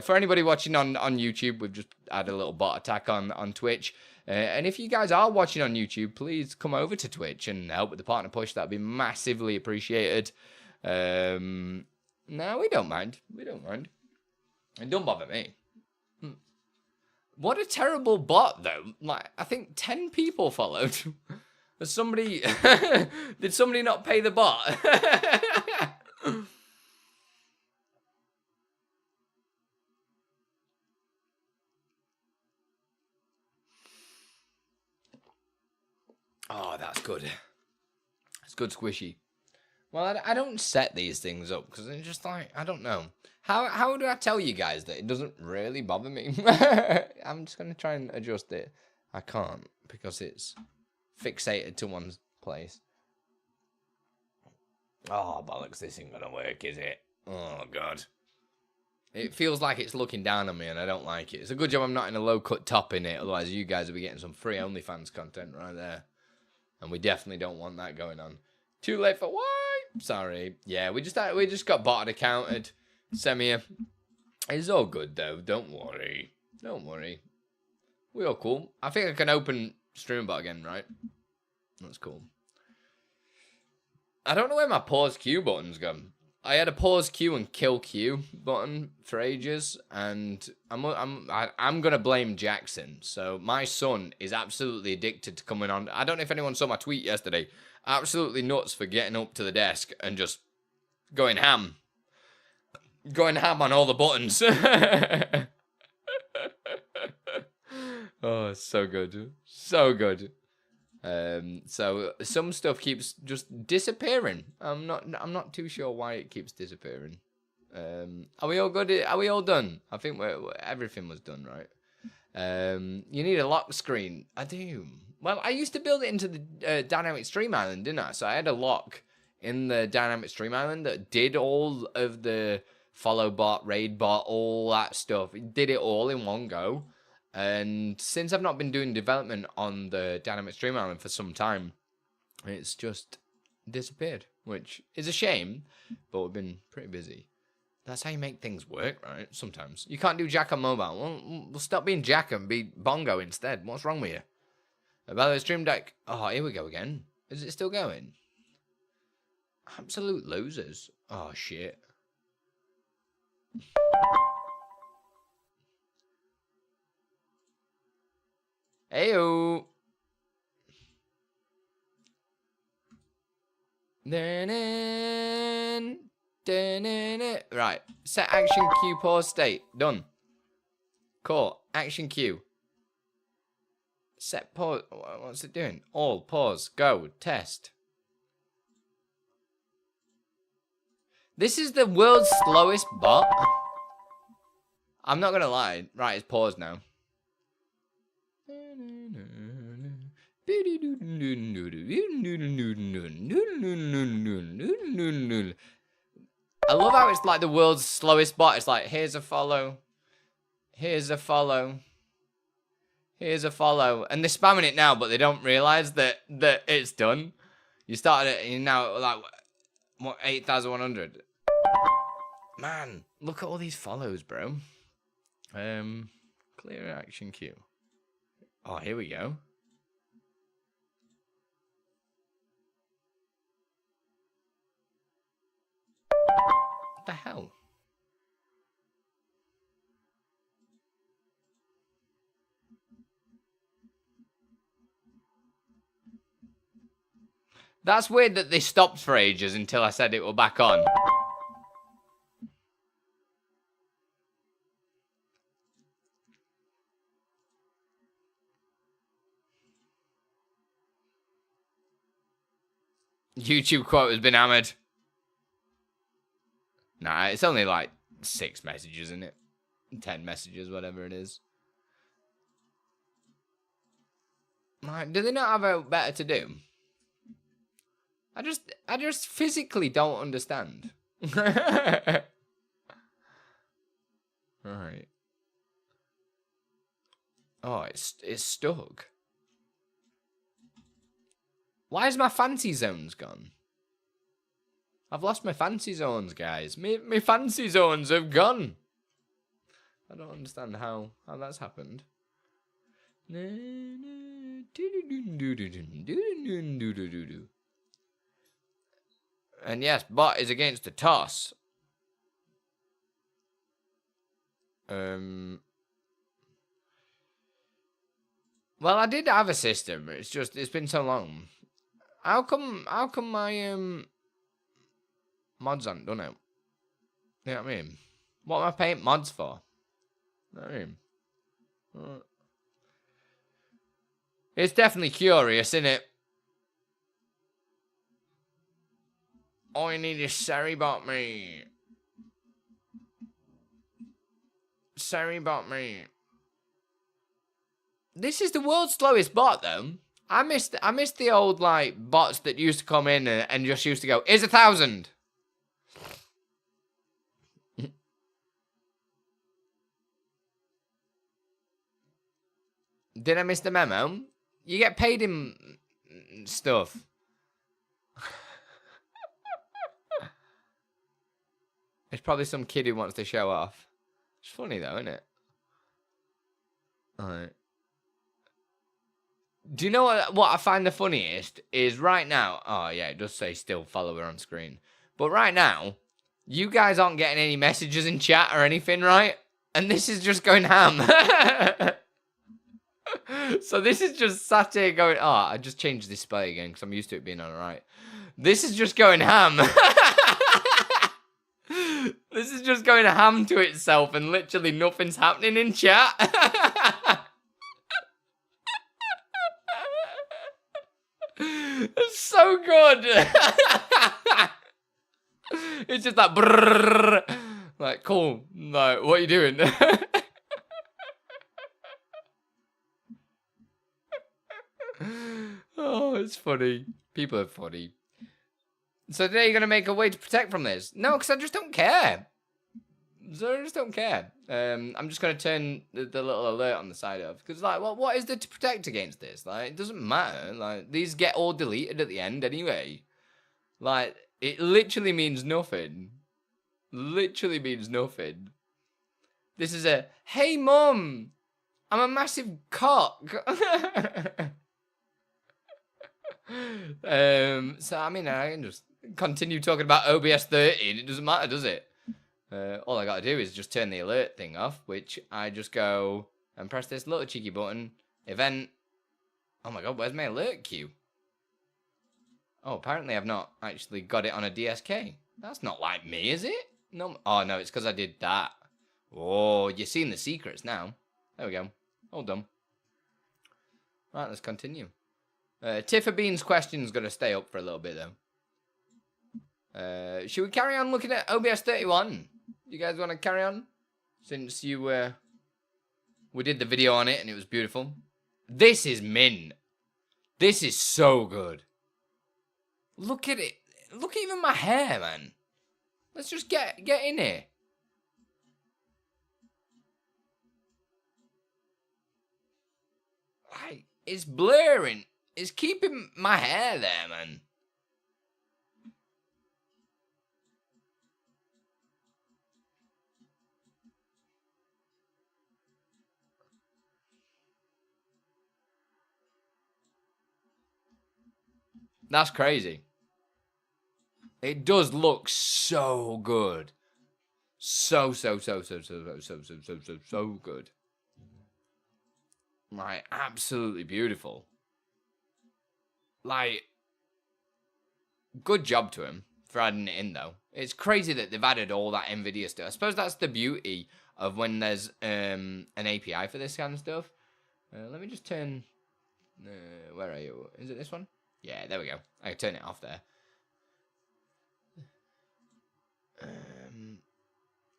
For anybody watching on YouTube, we've just had a little bot attack on Twitch. And if you guys are watching on YouTube, please come over to Twitch and help with the partner push. That'd be massively appreciated. No, we don't mind. We don't mind. It don't bother me. What a terrible bot, though. Like, I think 10 people followed. Somebody... Did somebody not pay the bot? Oh, that's good. It's good squishy. Well, I don't set these things up because it's just like, I don't know. How do I tell you guys that it doesn't really bother me? I'm just going to try and adjust it. I can't because it's fixated to one place. Oh, bollocks, this ain't going to work, is it? Oh, God. It feels like it's looking down on me and I don't like it. It's a good job I'm not in a low-cut top in it. Otherwise, you guys will be getting some free OnlyFans content right there. And we definitely don't want that going on. Too late for what? Sorry. Yeah, we just got botted accounted. Semia. It's all good though. Don't worry. Don't worry. We all cool. I think I can open StreamerBot again, right? That's cool. I don't know where my pause Q button's gone. I had a pause Q and kill Q button for ages, and I'm gonna blame Jackson. So my son is absolutely addicted to coming on. I don't know if anyone saw my tweet yesterday. Absolutely nuts for getting up to the desk and just going ham. Going ham on all the buttons. Oh, so good. So good. So some stuff keeps just disappearing. I'm not too sure why it keeps disappearing. Are we all good? Are we all done? I think everything was done, right? You need a lock screen. I do. Well, I used to build it into the dynamic stream island, didn't I? So I had a lock in the dynamic stream island that did all of the follow bot, raid bot, all that stuff. It did it all in one go. And since I've not been doing development on the dynamic stream island for some time, it's just disappeared, which is a shame, but we've been pretty busy. That's how you make things work, right? Sometimes. You can't do Jack on mobile. Well, we'll stop being Jack and be Bongo instead. What's wrong with you? By the way, Stream Deck. Oh, here we go again. Is it still going? Absolute losers. Oh, shit. Heyo. Right. Set action queue pause state. Done. Cool. Action queue. Set pause. What's it doing? All. Pause. Go. Test. This is the world's slowest bot. I'm not going to lie. Right, it's paused now. I love how it's like the world's slowest bot. It's like, here's a follow. Here's a follow. Here's a follow. And they're spamming it now, but they don't realize that it's done. You started it and you're now like, what, 8,100. Man, look at all these follows, bro. Clear action queue. Oh, here we go. What the hell? That's weird that they stopped for ages until I said it were back on. YouTube quote has been hammered. Nah, it's only like 6 messages, isn't it? 10 messages, whatever it is. Like, do they not have a better to do? I just physically don't understand. Right. Oh, it's stuck. Why is my fancy zones gone? I've lost my fancy zones, guys. My fancy zones have gone. I don't understand how that's happened. And yes, bot is against the toss. Well, I did have a system. It's been so long. How come my mods aren't done it? You know what I mean? What am I paying mods for? You know what I mean? It's definitely curious, isn't it? All you need is StreamerBot me. StreamerBot me. This is the world's slowest bot, though. I missed the old like bots that used to come in and just used to go, here's 1,000. Did I miss the memo? You get paid in stuff. It's probably some kid who wants to show off. It's funny though, isn't it? Alright. Do you know what I find the funniest is right now? Oh yeah, it does say still follower on screen. But right now, you guys aren't getting any messages in chat or anything, right? And this is just going ham. So this is just sat here going, oh, I just changed the display again because I'm used to it being on the right. This is just going ham. This is just going ham to itself and literally nothing's happening in chat. It's so good. It's just like, brrr. Like, cool. Like, what are you doing? Oh, it's funny. People are funny. So today you're going to make a way to protect from this? No, because I just don't care. So I just don't care. I'm just going to turn the little alert on the side of. Because, like, well, what is there to protect against this? Like, it doesn't matter. Like, these get all deleted at the end anyway. Like, it literally means nothing. literally means nothing. This is a, hey mum, I'm a massive cock. So I mean, I can just continue talking about OBS 13. It doesn't matter, does it? All I gotta do is just turn the alert thing off, which I just go and press this little cheeky button. Event. Oh my god, where's my alert queue? Oh, apparently I've not actually got it on a DSK. That's not like me, is it? No. Oh no, it's because I did that. Oh, you're seeing the secrets now. There we go. All done. Right, let's continue. Tiffa Bean's question's got to stay up for a little bit, though. Should we carry on looking at OBS 31? You guys want to carry on? Since we did the video on it and it was beautiful. This is mint. This is so good. Look at it. Look at even my hair, man. Let's just get in here. Like, it's blurring. It's keeping my hair there, man. That's crazy. It does look so good. So good. Like, absolutely beautiful. Like, good job to him for adding it in, though. It's crazy that they've added all that Nvidia stuff. I suppose that's the beauty of when there's an API for this kind of stuff. Let me just turn... where are you? Is it this one? Yeah, there we go. I can turn it off there.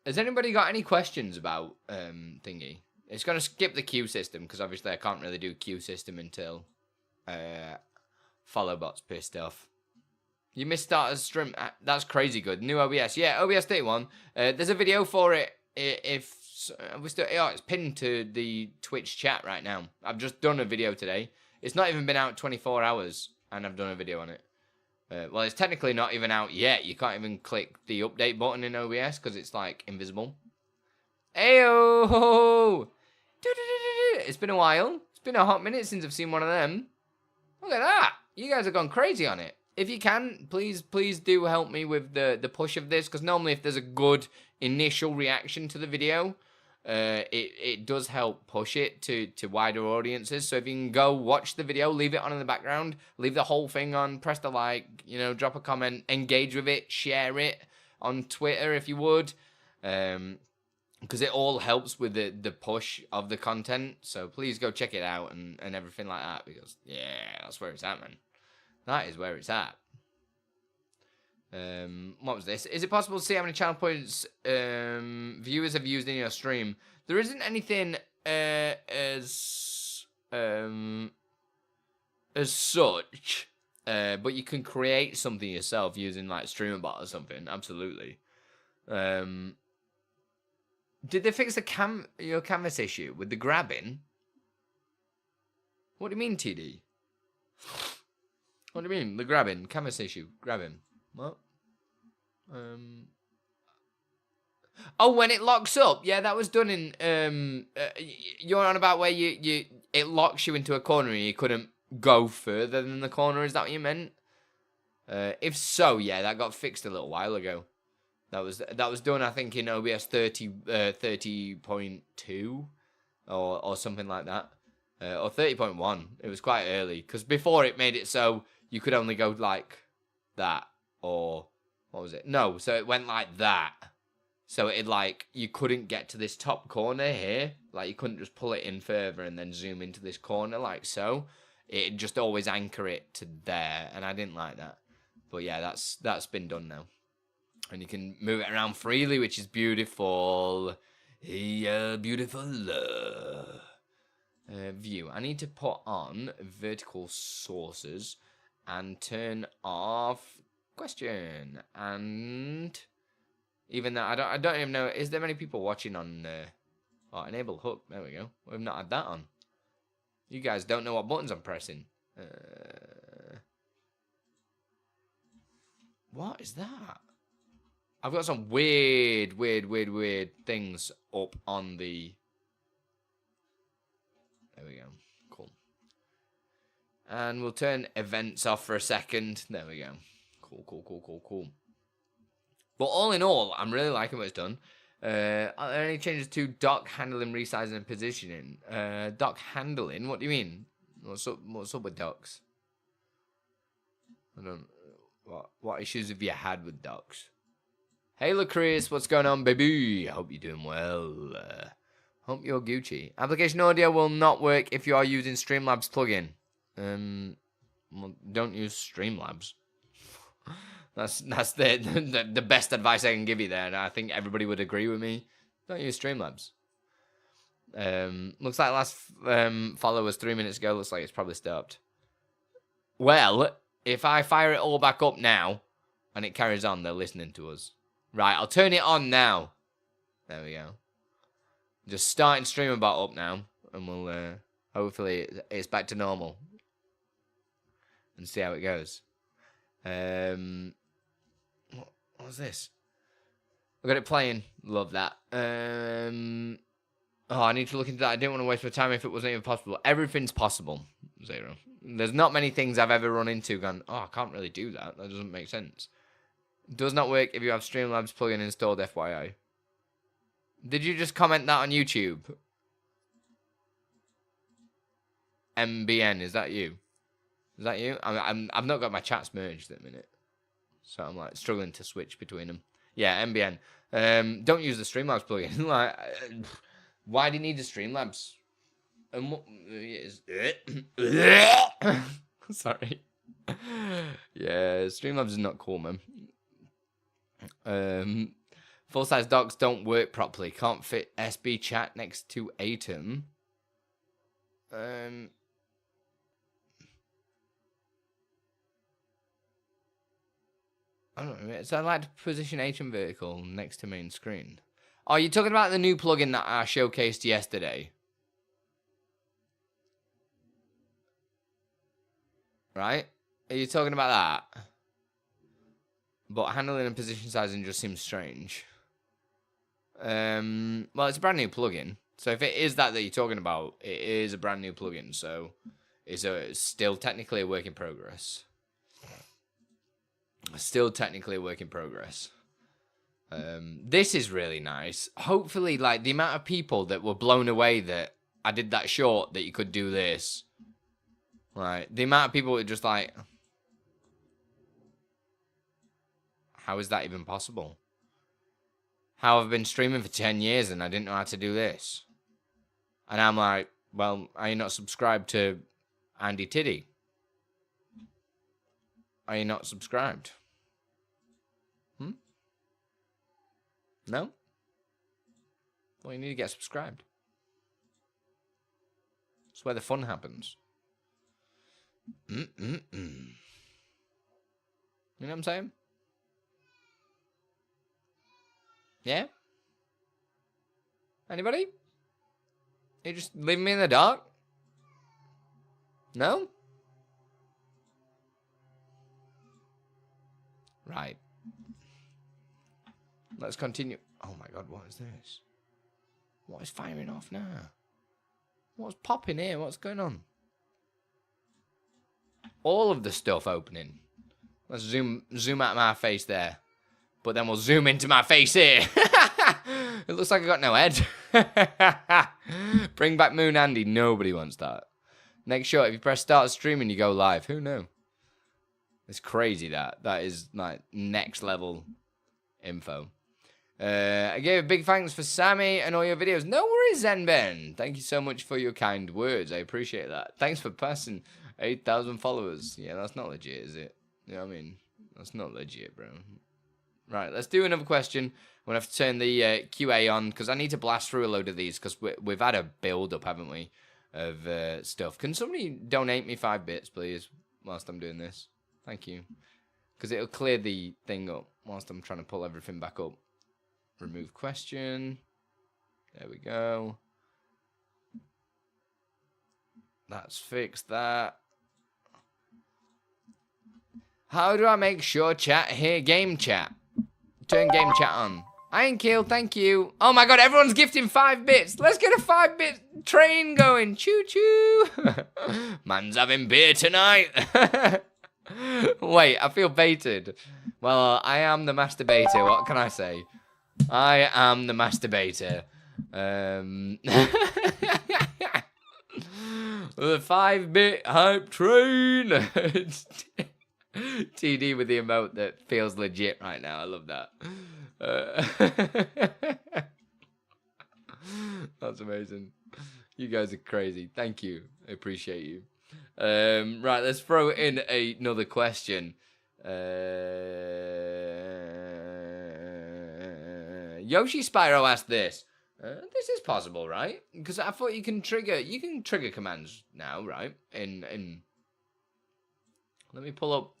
Has anybody got any questions about thingy? It's going to skip the queue system, because obviously I can't really do queue system until FollowBot's pissed off. You missed starters stream. That's crazy good. New OBS. Yeah, OBS 31. There's a video for it. If we still, it's pinned to the Twitch chat right now. I've just done a video today. It's not even been out 24 hours, and I've done a video on it. Well, it's technically not even out yet. You can't even click the update button in OBS because it's like invisible. Ayo! It's been a while. It's been a hot minute since I've seen one of them. Look at that. You guys have gone crazy on it. If you can, please do help me with the push of this, because normally if there's a good initial reaction to the video, it does help push it to wider audiences. So if you can go watch the video, leave it on in the background, leave the whole thing on, press the like, drop a comment, engage with it, share it on Twitter if you would, because it all helps with the push of the content. So please go check it out and everything like that, because yeah, that's where it's at, man. That is where it's at. What was this? Is it possible to see how many channel points viewers have used in your stream? There isn't anything as such, but you can create something yourself using like StreamerBot or something. Absolutely. Did they fix your canvas issue with the grabbing? What do you mean, TD? What do you mean? The grabbing canvas issue, grabbing. What? Oh, when it locks up, yeah, that was done in. You're on about where it locks you into a corner and you couldn't go further than the corner. Is that what you meant? If so, yeah, that got fixed a little while ago. That was done, I think, in OBS 30.2 or something like that, or 30.1. It was quite early, because before it made it so you could only go like that, or what was it? No, so it went like that. So it like you couldn't get to this top corner here. Like you couldn't just pull it in further and then zoom into this corner like so. It'd just always anchor it to there, and I didn't like that. But yeah, that's been done now. And you can move it around freely, which is beautiful. Yeah, beautiful. View. I need to put on vertical sources and turn off question. And even that, I don't even know. Is there many people watching on? Enable hook. There we go. We've not had that on. You guys don't know what buttons I'm pressing. What is that? I've got some weird things up on the... There we go. Cool. And we'll turn events off for a second. There we go. Cool. But all in all, I'm really liking what it's done. Are there any changes to dock handling, resizing, and positioning? Dock handling? What do you mean? What's up with docks? I don't... What issues have you had with docks? Hey, Lucreus, what's going on, baby? I hope you're doing well. Hope you're Gucci. Application audio will not work if you are using Streamlabs plugin. Well, don't use Streamlabs. That's the best advice I can give you there, and I think everybody would agree with me. Don't use Streamlabs. Looks like last follow was 3 minutes ago. Looks like it's probably stopped. Well, if I fire it all back up now, and it carries on, they're listening to us. Right, I'll turn it on now. There we go. Just starting StreamerBot up now, and we'll hopefully it's back to normal, and see how it goes. What's this? I got it playing. Love that. Oh, I need to look into that. I didn't want to waste my time if it wasn't even possible. Everything's possible. 0. There's not many things I've ever run into gone, oh, I can't really do that. That doesn't make sense. It does not work if you have Streamlabs plugin installed, FYI. Did you just comment that on YouTube? MBN, is that you? Is that you? I've not got my chats merged at the minute, so I'm like struggling to switch between them. Yeah, MBN. Don't use the Streamlabs plugin. Like, why do you need the Streamlabs? And what is sorry. Yeah, Streamlabs is not cool, man. Full-size docks don't work properly. Can't fit SB chat next to Atom. I don't know. So I like to position Atom vertical next to main screen. Oh, you're talking about the new plugin that I showcased yesterday, right? Are you talking about that? But handling and position sizing just seems strange. Well, it's a brand new plugin. So if it is that you're talking about, it is a brand new plugin. So it's still technically a work in progress. Still technically a work in progress. This is really nice. Hopefully, like, the amount of people that were blown away that I did that short that you could do this. Like, the amount of people were just like, how is that even possible? How I've been streaming for 10 years and I didn't know how to do this. And I'm like, well, are you not subscribed to Andi Tiddy? Are you not subscribed? No? Well, you need to get subscribed. That's where the fun happens. You know what I'm saying? Yeah? Anybody? You just leaving me in the dark? No? Right. Let's continue. Oh my god, what is this? What is firing off now? What's popping here? What's going on? All of the stuff opening. Let's zoom out my face there. But then we'll zoom into my face here. It looks like I got no head. Bring back Moon Andy. Nobody wants that. Next shot, if you press start streaming, you go live. Who knew? It's crazy that. That is like next level info. I gave a big thanks for Sammy and all your videos. No worries, Zenben. Thank you so much for your kind words. I appreciate that. Thanks for passing 8,000 followers. Yeah, that's not legit, is it? You know what I mean? That's not legit, bro. Right, let's do another question. I'm going to have to turn the QA on because I need to blast through a load of these because we've had a build-up, haven't we, of stuff. Can somebody donate me 5 bits, please, whilst I'm doing this? Thank you. Because it'll clear the thing up whilst I'm trying to pull everything back up. Remove question. There we go. That's fixed that. How do I make sure chat hear game chat? Turn game chat on. Iron Kill, thank you. Oh my god, everyone's gifting 5 bits. Let's get a 5-bit train going. Choo-choo. Man's having beer tonight. Wait, I feel baited. Well, I am the masturbator. What can I say? I am the masturbator. The 5-bit hype train. TD with the emote that feels legit right now. I love that. That's amazing. You guys are crazy. Thank you. I appreciate you. Right, let's throw in another question. Yoshi Spyro asked this. This is possible, right? Because I thought you can trigger commands now, right? In let me pull up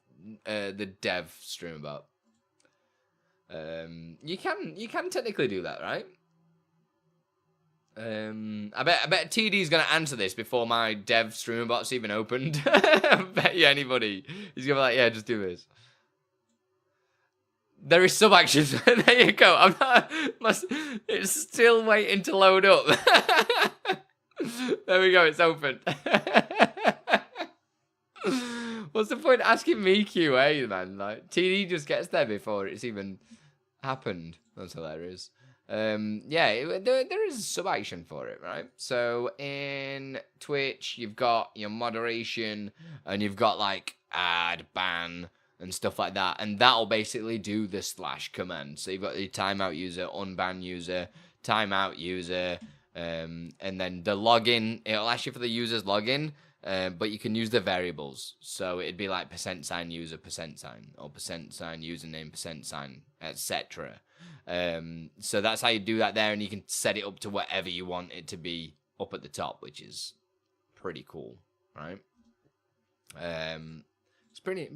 the dev StreamerBot. You can technically do that, right? I bet TD's gonna answer this before my dev StreamerBot's even opened. I bet you anybody. He's gonna be like, yeah, just do this. There is sub actions. There you go. It's still waiting to load up. There we go. It's open. What's the point asking me QA, man? Like TD just gets there before it's even happened. That's hilarious. Yeah, there is sub action for it, right? So in Twitch, you've got your moderation, and you've got like add, ban, and stuff like that, and that'll basically do the / command. So you've got the timeout user, unban user, timeout user, and then the login. It'll ask you for the user's login, but you can use the variables. So it'd be like %, user, %, or %, username, %, etc. So that's how you do that there, and you can set it up to whatever you want it to be up at the top, which is pretty cool, right? It's pretty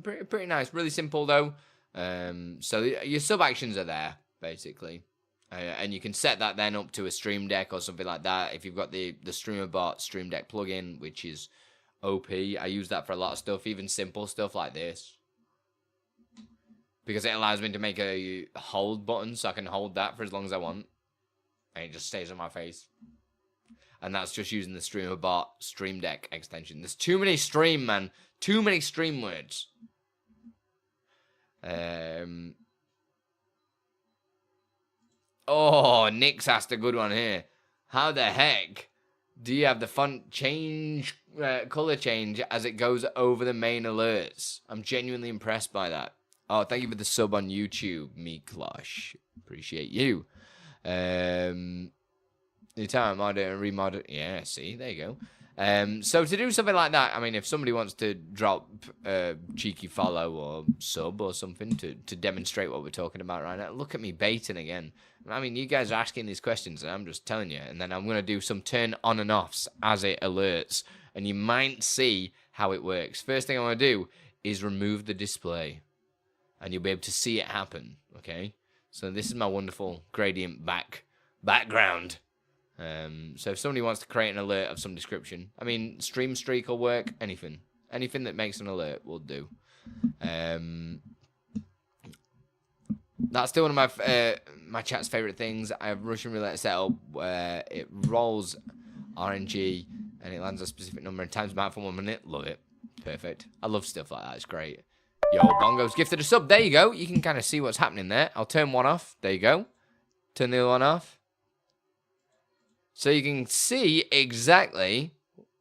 nice, really simple though. So your sub actions are there basically, and you can set that then up to a Stream Deck or something like that. If you've got the StreamerBot Stream Deck plugin, which is OP, I use that for a lot of stuff, even simple stuff like this, because it allows me to make a hold button, so I can hold that for as long as I want, and it just stays on my face. And that's just using the StreamerBot Stream Deck extension. There's too many stream, man. Too many stream words. Oh, Nick's asked a good one here. How the heck do you have the font change, color change as it goes over the main alerts? I'm genuinely impressed by that. Oh, thank you for the sub on YouTube, Meeklosh. Appreciate you. The time mod and remod it. Yeah, see, there you go. So to do something like that, I mean, if somebody wants to drop a cheeky follow or sub or something to demonstrate what we're talking about right now, look at me baiting again. I mean, you guys are asking these questions, and I'm just telling you. And then I'm going to do some turn on and offs as it alerts, and you might see how it works. First thing I want to do is remove the display, and you'll be able to see it happen, okay? So this is my wonderful gradient background. So if somebody wants to create an alert of some description, I mean, stream streak will work, anything that makes an alert will do. That's still one of my chat's favorite things. I have Russian roulette set up where it rolls RNG and it lands a specific number and times amount for 1 minute. Love it. Perfect. I love stuff like that. It's great. Yo, Bongo's gifted a sub. There you go. You can kind of see what's happening there. I'll turn one off. There you go. Turn the other one off. So you can see exactly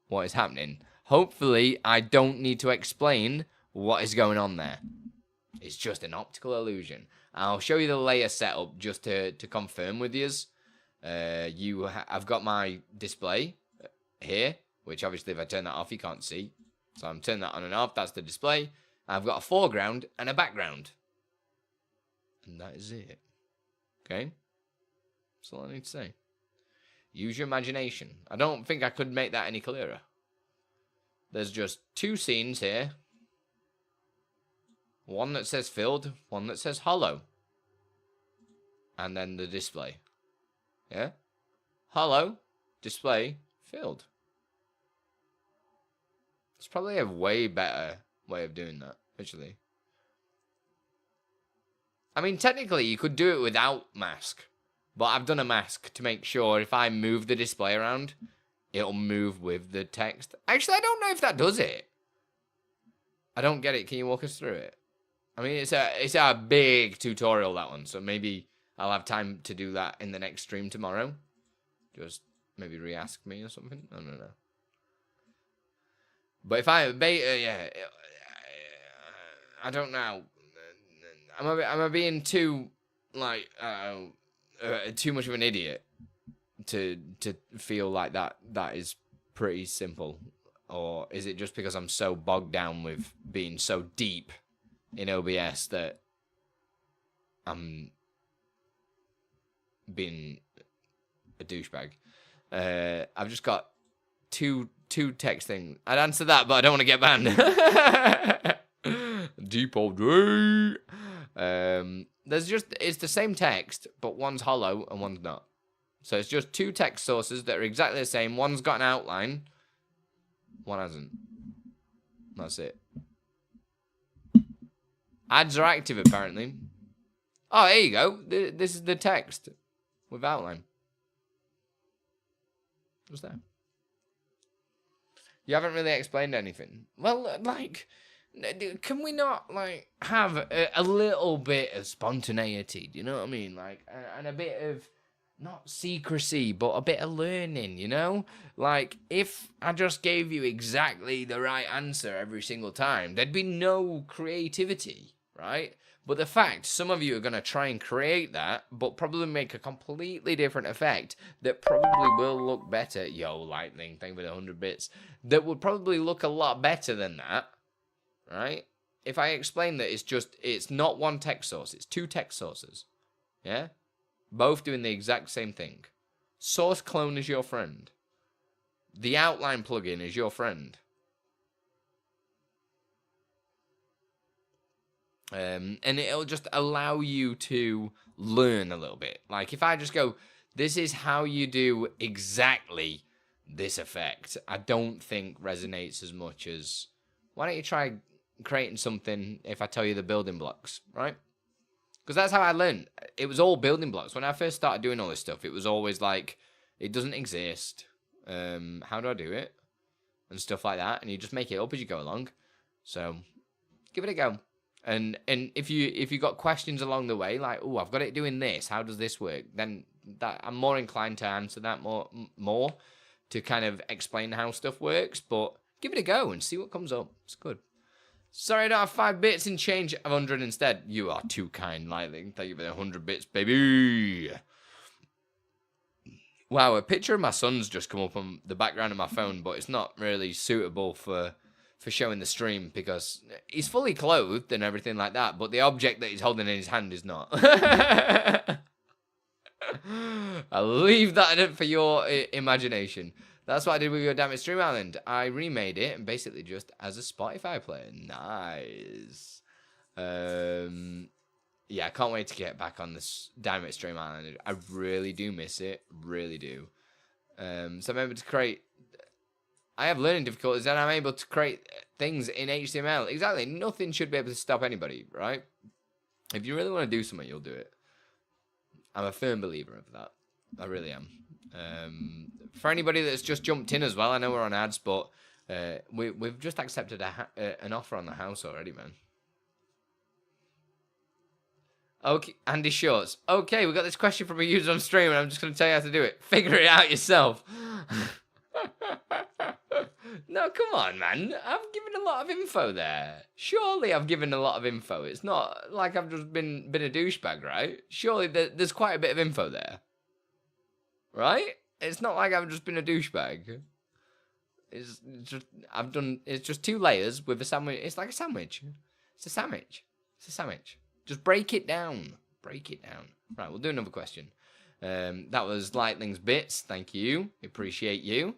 what is happening. Hopefully, I don't need to explain what is going on there. It's just an optical illusion. I'll show you the layer setup just to confirm with yous. I've got my display here, which obviously if I turn that off, you can't see. So I'm turning that on and off. That's the display. I've got a foreground and a background. And that is it. Okay? That's all I need to say. Use your imagination. I don't think I could make that any clearer. There's just two scenes here. One that says filled, one that says hollow. And then the display. Yeah? Hollow, display, filled. It's probably a way better way of doing that, actually. I mean, technically, you could do it without mask. But I've done a mask to make sure if I move the display around, it'll move with the text. Actually, I don't know if that does it. I don't get it. Can you walk us through it? I mean, it's a big tutorial, that one. So maybe I'll have time to do that in the next stream tomorrow. Just maybe re-ask me or something. I don't know. But if I beta, I don't know. Am I being too like too much of an idiot to feel like that is pretty simple, or is it just because I'm so bogged down with being so deep in OBS that I'm being a douchebag? I've just got two text things. I'd answer that, but I don't want to get banned. Deep all day. It's the same text, but one's hollow and one's not. So it's just two text sources that are exactly the same. One's got an outline, one hasn't. That's it. Ads are active, apparently. Oh, there you go. This is the text with outline. What's that? You haven't really explained anything. Well, like, can we not, like, have a little bit of spontaneity? Do you know what I mean? Like, and a bit of, not secrecy, but a bit of learning, you know? Like, if I just gave you exactly the right answer every single time, there'd be no creativity, right? But the fact, some of you are going to try and create that, but probably make a completely different effect that probably will look better. Yo, Lightning, thank you for the 100 bits. That would probably look a lot better than that, right? If I explain that it's not one text source, it's two text sources, yeah? Both doing the exact same thing. Source clone is your friend. The outline plugin is your friend. And it'll just allow you to learn a little bit. Like, if I just go, this is how you do exactly this effect, I don't think resonates as much as, why don't you try creating something if I tell you the building blocks, right? Because that's how I learned. It was all building blocks. When I first started doing all this stuff, it was always like, it doesn't exist. How do I do it? And stuff like that. And you just make it up as you go along. So, give it a go. And if you got questions along the way, like, oh, I've got it doing this, how does this work? Then that I'm more inclined to answer that more to kind of explain how stuff works. But give it a go and see what comes up. It's good. Sorry, I don't have 5 bits and change 100 instead. You are too kind, Lightning. Thank you for the 100 bits, baby. Wow, a picture of my son's just come up on the background of my phone, but it's not really suitable for showing the stream because he's fully clothed and everything like that, but the object that he's holding in his hand is not. I'll leave that for your imagination. That's what I did with your Damn It Stream Island. I remade it and basically just as a Spotify player. Nice. Yeah, I can't wait to get back on this Damn It Stream Island. I really do miss it. Really do. So I'm able to create... I have learning difficulties and I'm able to create things in HTML. Exactly. Nothing should be able to stop anybody, right? If you really want to do something, you'll do it. I'm a firm believer of that. I really am. For anybody that's just jumped in as well, I know we're on ads, but we've just accepted an offer on the house already, man. Okay, Andy Shorts. Okay, we got this question from a user on stream, and I'm just going to tell you how to do it. Figure it out yourself. No, come on, man. I've given a lot of info there. Surely I've given a lot of info. It's not like I've just been a douchebag, right? Surely there's quite a bit of info there. Right? It's not like I've just been a douchebag. It's just 2 layers with a sandwich. It's like a sandwich. It's a sandwich. It's a sandwich. Just break it down. Break it down. Right, we'll do another question. That was Lightning's bits. Thank you. Appreciate you.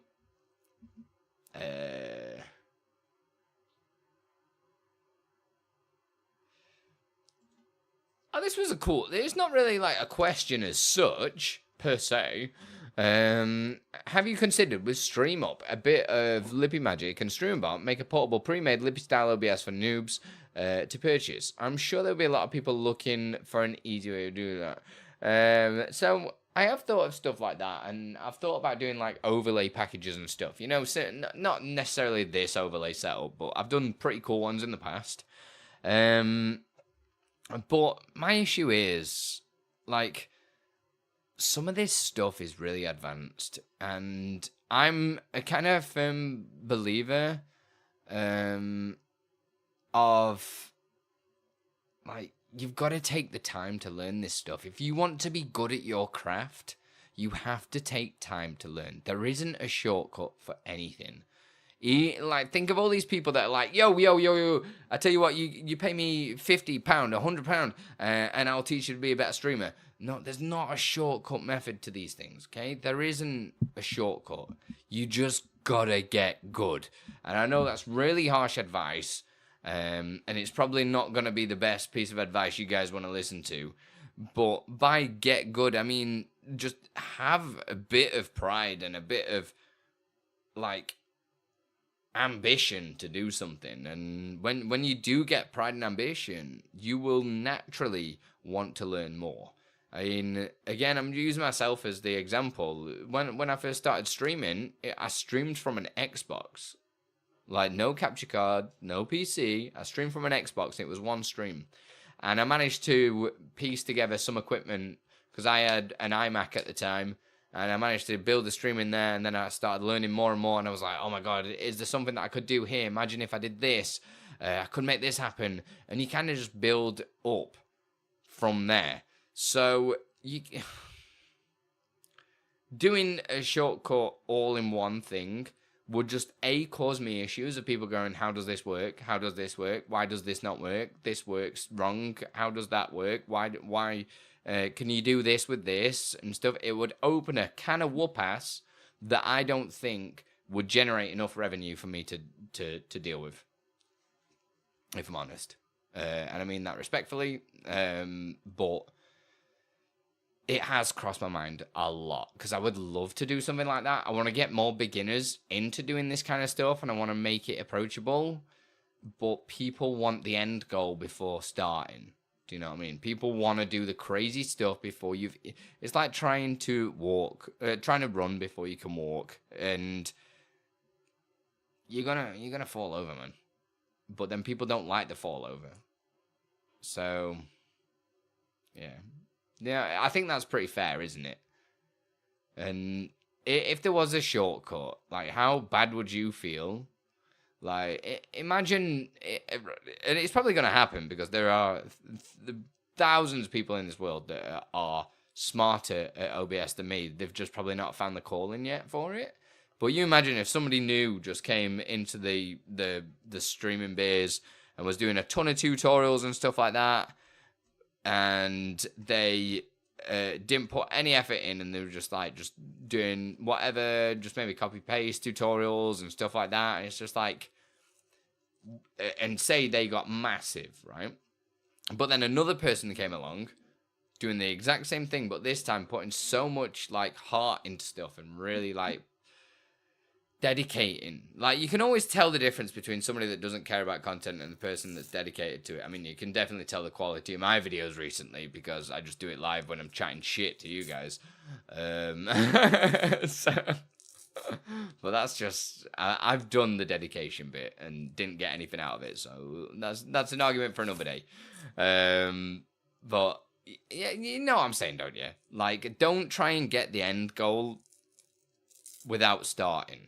Oh, this was a cool... It's not really like a question as such, per se. Have you considered with StreamUp a bit of Lippy Magic and StreamerBot make a portable pre-made Lippy style OBS for noobs to purchase. I'm sure there'll be a lot of people looking for an easy way to do that. So I have thought of stuff like that, and I've thought about doing like overlay packages and stuff. You know, so not necessarily this overlay setup, but I've done pretty cool ones in the past. But my issue is, like, some of this stuff is really advanced, and I'm a kind of firm believer of, like, you've got to take the time to learn this stuff. If you want to be good at your craft, you have to take time to learn. There isn't a shortcut for anything. Like, think of all these people that are like, yo, I tell you what, you pay me £50, £100, and I'll teach you to be a better streamer. No, there's not a shortcut method to these things, okay? There isn't a shortcut. You just gotta get good. And I know that's really harsh advice, and it's probably not gonna be the best piece of advice you guys want to listen to. But by get good, I mean just have a bit of pride and a bit of, like, ambition to do something. And when you do get pride and ambition, you will naturally want to learn more. I mean, again, I'm using myself as the example. When I first started streaming, I streamed from an Xbox. Like, no capture card, no PC. I streamed from an Xbox, and it was one stream. And I managed to piece together some equipment, because I had an iMac at the time, and I managed to build the stream in there, and then I started learning more and more, and I was like, oh my god, is there something that I could do here? Imagine if I did this. I could make this happen. And you kind of just build up from there. So, doing a shortcut all in one thing would just, A, cause me issues of people going, how does this work? How does this work? Why does this not work? This works wrong. How does that work? Why can you do this with this and stuff? It would open a can of whoop-ass that I don't think would generate enough revenue for me to deal with, if I'm honest. And I mean that respectfully, but it has crossed my mind a lot, because I would love to do something like that. I want to get more beginners into doing this kind of stuff, and I want to make it approachable, but people want the end goal before starting. Do you know what I mean? People want to do the crazy stuff before you've... It's like trying to run before you can walk, and you're gonna fall over, man. But then people don't like the fall over. So, yeah, I think that's pretty fair, isn't it? And if there was a shortcut, like, how bad would you feel? Like, imagine, and it's probably going to happen, because there are thousands of people in this world that are smarter at OBS than me. They've just probably not found the calling yet for it. But you imagine if somebody new just came into the streaming biz and was doing a ton of tutorials and stuff like that, and they didn't put any effort in, and they were just doing whatever, just maybe copy paste tutorials and stuff like that, and it's just like, and say they got massive, right? But then another person came along doing the exact same thing, but this time putting so much like heart into stuff and really like dedicating. Like, you can always tell the difference between somebody that doesn't care about content and the person that's dedicated to it. I mean, you can definitely tell the quality of my videos recently, because I just do it live when I'm chatting shit to you guys. So, but that's just, I've done the dedication bit and didn't get anything out of it, so that's an argument for another day. But yeah, you know what I'm saying, don't you? Like, don't try and get the end goal without starting.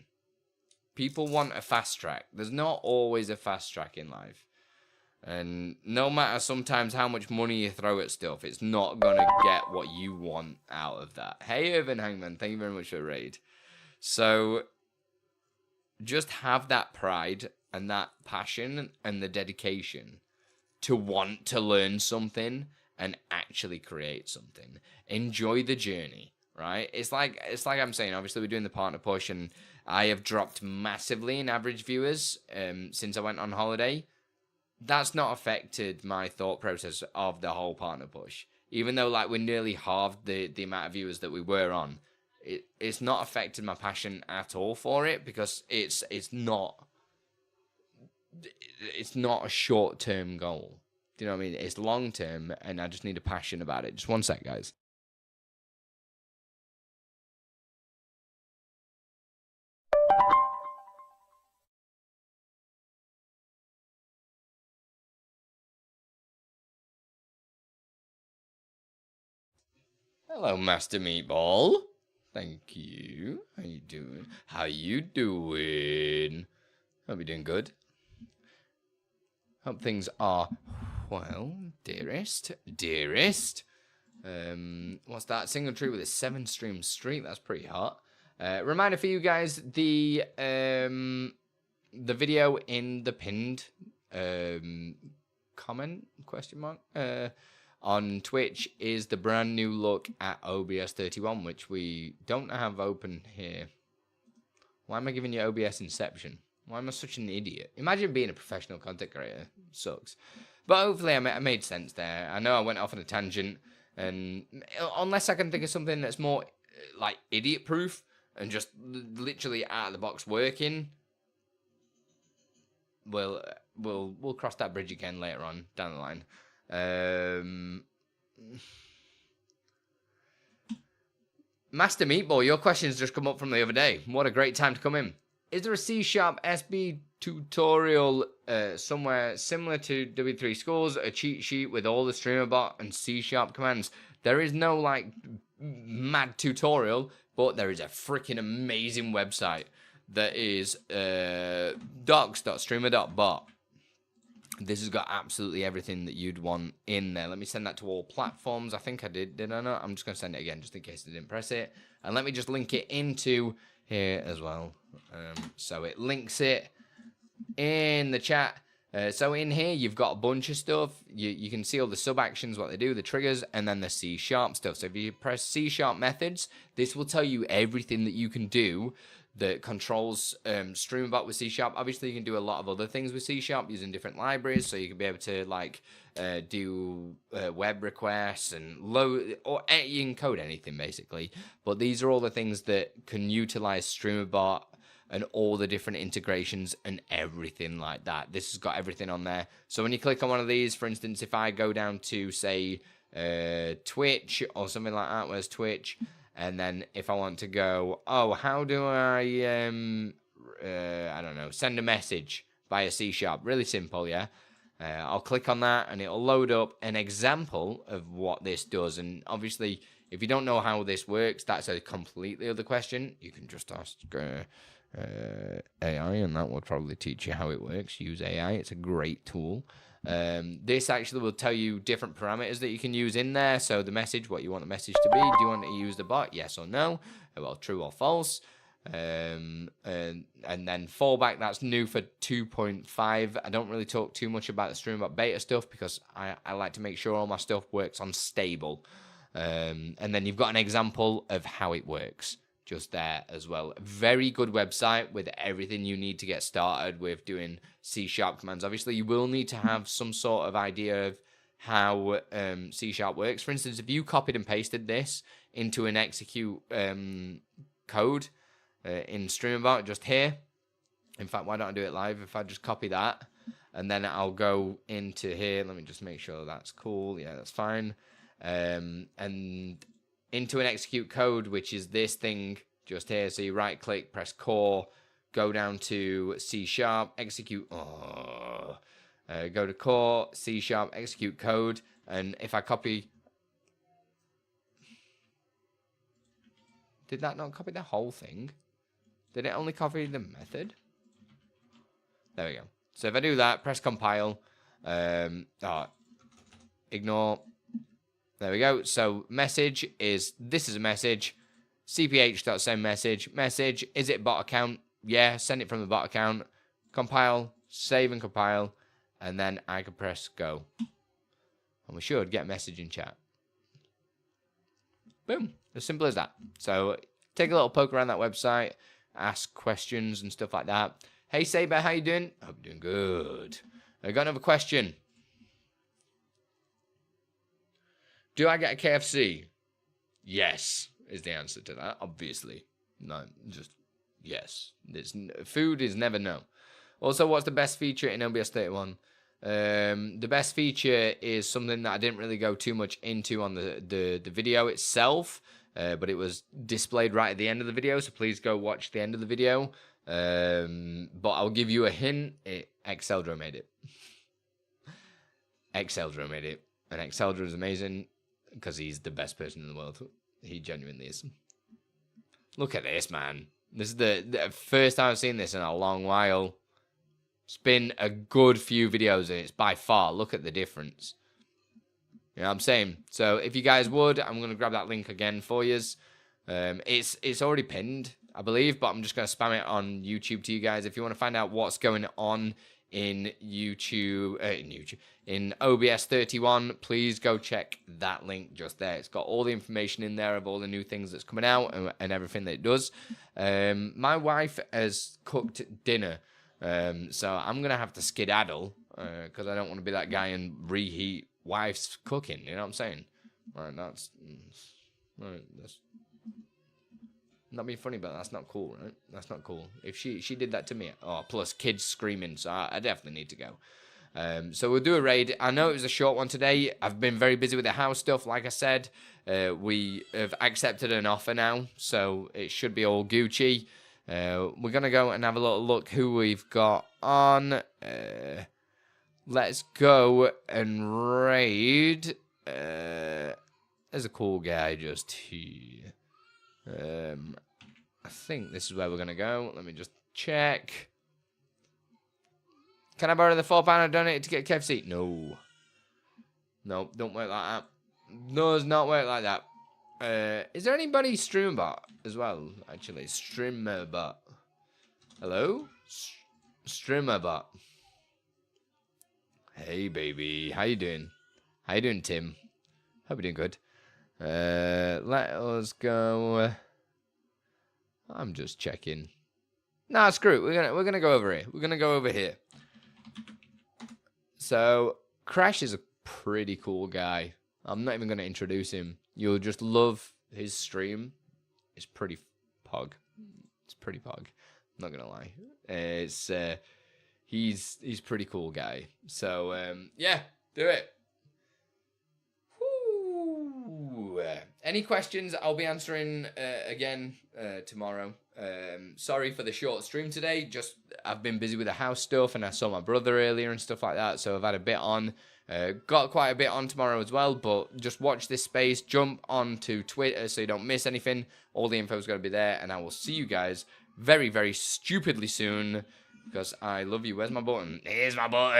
People want a fast track. There's not always a fast track in life. And no matter sometimes how much money you throw at stuff, it's not going to get what you want out of that. Hey, Irvin Hangman, thank you very much for the raid. So, just have that pride and that passion and the dedication to want to learn something and actually create something. Enjoy the journey, right? It's like I'm saying, obviously we're doing the partner push, and I have dropped massively in average viewers since I went on holiday. That's not affected my thought process of the whole partner push. Even though like we nearly halved the amount of viewers that we were on, it's not affected my passion at all for it, because it's not it's not a short-term goal. Do you know what I mean? It's long-term, and I just need a passion about it. Just one sec, guys. Hello, Master Meatball. Thank you. How you doing? How you doing? Hope you're doing good. Hope things are well, dearest. What's that? Single tree with a 7-stream streak. That's pretty hot. Reminder for you guys: the video in the pinned comment question mark on Twitch is the brand new look at OBS 31, which we don't have open here. Why am I giving you OBS Inception? Why am I such an idiot? Imagine being a professional content creator. Sucks. But hopefully I made sense there. I know I went off on a tangent, and unless I can think of something that's more like idiot-proof and just literally out of the box working, we'll cross that bridge again later on down the line. Master Meatball, your questions just come up from the other day. What a great time to come in. Is there a C# SB tutorial somewhere similar to W3 Schools, a cheat sheet with all the StreamerBot and C# commands? There is no like mad tutorial, but there is a freaking amazing website that is docs.streamer.bot. This has got absolutely everything that you'd want in there. Let me send that to all platforms. I think I did I not? I'm just going to send it again just in case I didn't press it. And let me just link it into here as well. So it links it in the chat. So in here, you've got a bunch of stuff. You can see all the sub-actions, what they do, the triggers, and then the C# stuff. So if you press C# methods, this will tell you everything that you can do that controls StreamerBot with C#. Obviously, you can do a lot of other things with C# using different libraries. So you can be able to like do web requests and load, or you can code anything basically. But these are all the things that can utilize StreamerBot and all the different integrations and everything like that. This has got everything on there. So when you click on one of these, for instance, if I go down to say Twitch or something like that, where's Twitch? And then if I want to go, oh, how do I don't know, send a message via C#? Really simple, yeah? I'll click on that and it'll load up an example of what this does. And obviously, if you don't know how this works, that's a completely other question. You can just ask AI, and that will probably teach you how it works. Use AI. It's a great tool. This actually will tell you different parameters that you can use in there. So the message, what you want the message to be. Do you want to use the bot? Yes or no? Well, true or false. And then fallback, that's new for 2.5. I don't really talk too much about the StreamerBot beta stuff because I like to make sure all my stuff works on stable. And then you've got an example of how it works just there as well. Very good website with everything you need to get started with doing C# commands. Obviously, you will need to have some sort of idea of how C# works. For instance, if you copied and pasted this into an execute code in StreamerBot just here. In fact, why don't I do it live? If I just copy that and then I'll go into here. Let me just make sure that's cool. Yeah, that's fine. And into an execute code, which is this thing just here. So you right click, press core, go down to C#, execute. Go to core, C#, execute code. And if I copy, did that not copy the whole thing? Did it only copy the method? There we go. So if I do that, press compile, ignore. There we go. So message is, this is a message, cph.send message, is it bot account? Yeah, send it from the bot account. Compile, save and compile, and then I can press go. And we should get a message in chat. Boom. As simple as that. So take a little poke around that website, ask questions and stuff like that. Hey Saber, how you doing? Hope you're doing good. I got another question. Do I get a KFC? Yes, is the answer to that, obviously. No, just yes. Food is never no. Also, what's the best feature in OBS 31? The best feature is something that I didn't really go too much into on the video itself, but it was displayed right at the end of the video, so please go watch the end of the video. But I'll give you a hint. Exceldra made it. Exceldra made it. And Exceldra is amazing because he's the best person in the world. He genuinely is. Look at this, man. This is the first time I've seen this in a long while. It's been a good few videos, and it's by far. Look at the difference. You know what I'm saying? So if you guys would, I'm going to grab that link again for you. It's already pinned, I believe, but I'm just going to spam it on YouTube to you guys. If you want to find out what's going on in in OBS 31, please go check that link just there. It's got all the information in there of all the new things that's coming out and everything that it does. My wife has cooked dinner, so I'm going to have to skedaddle because I don't want to be that guy and reheat wife's cooking. You know what I'm saying? Right, that's not being funny, but that's not cool, right? That's not cool. If she did that to me, plus kids screaming, so I definitely need to go. So we'll do a raid. I know it was a short one today. I've been very busy with the house stuff. Like I said, we have accepted an offer now, so it should be all Gucci. We're gonna go and have a little look who we've got on. Let's go and raid. There's a cool guy just here. I think this is where we're gonna go. Let me just check. Can I borrow the £4 I donated to get KFC? No. No, don't work like that. No, does not work like that. Is there anybody StreamerBot as well? Actually, StreamerBot. Hello? StreamerBot. Hey, baby. How you doing? How you doing, Tim? Hope you're doing good. Let us go. I'm just checking. Nah, screw it. We're gonna go over here. We're gonna go over here. So Crash is a pretty cool guy. I'm not even gonna introduce him. You'll just love his stream. It's pretty pog. It's pretty pog. I'm not gonna lie. He's pretty cool guy. So yeah, do it. Any questions I'll be answering again tomorrow. Sorry for the short stream today. Just I've been busy with the house stuff, and I saw my brother earlier and stuff like that, so I've had a bit on. Got quite a bit on tomorrow as well, but just watch this space. Jump onto Twitter so you don't miss anything. All the info is going to be there, and I will see you guys very, very stupidly soon. Because I love you. Where's my button? Here's my button.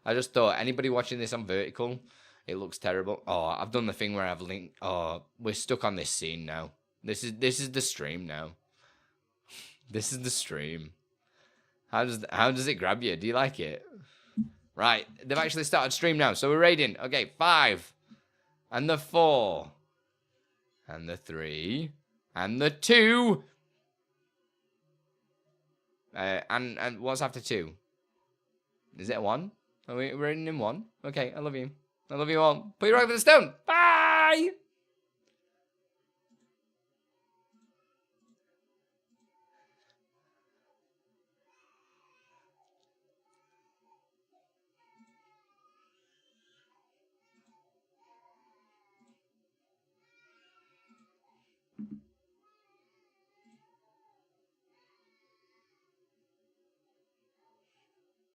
I just thought, anybody watching this on vertical, it looks terrible. Oh, I've done the thing where I've linked. Oh, we're stuck on this scene now. This is the stream now. This is the stream. How does it grab you? Do you like it? Right, they've actually started stream now, so we're raiding. Okay, 5 and the 4. And the 3, and the 2, and what's after 2? Is it 1? Are we in 1? Okay, I love you. I love you all. Put your right for the stone. Bye!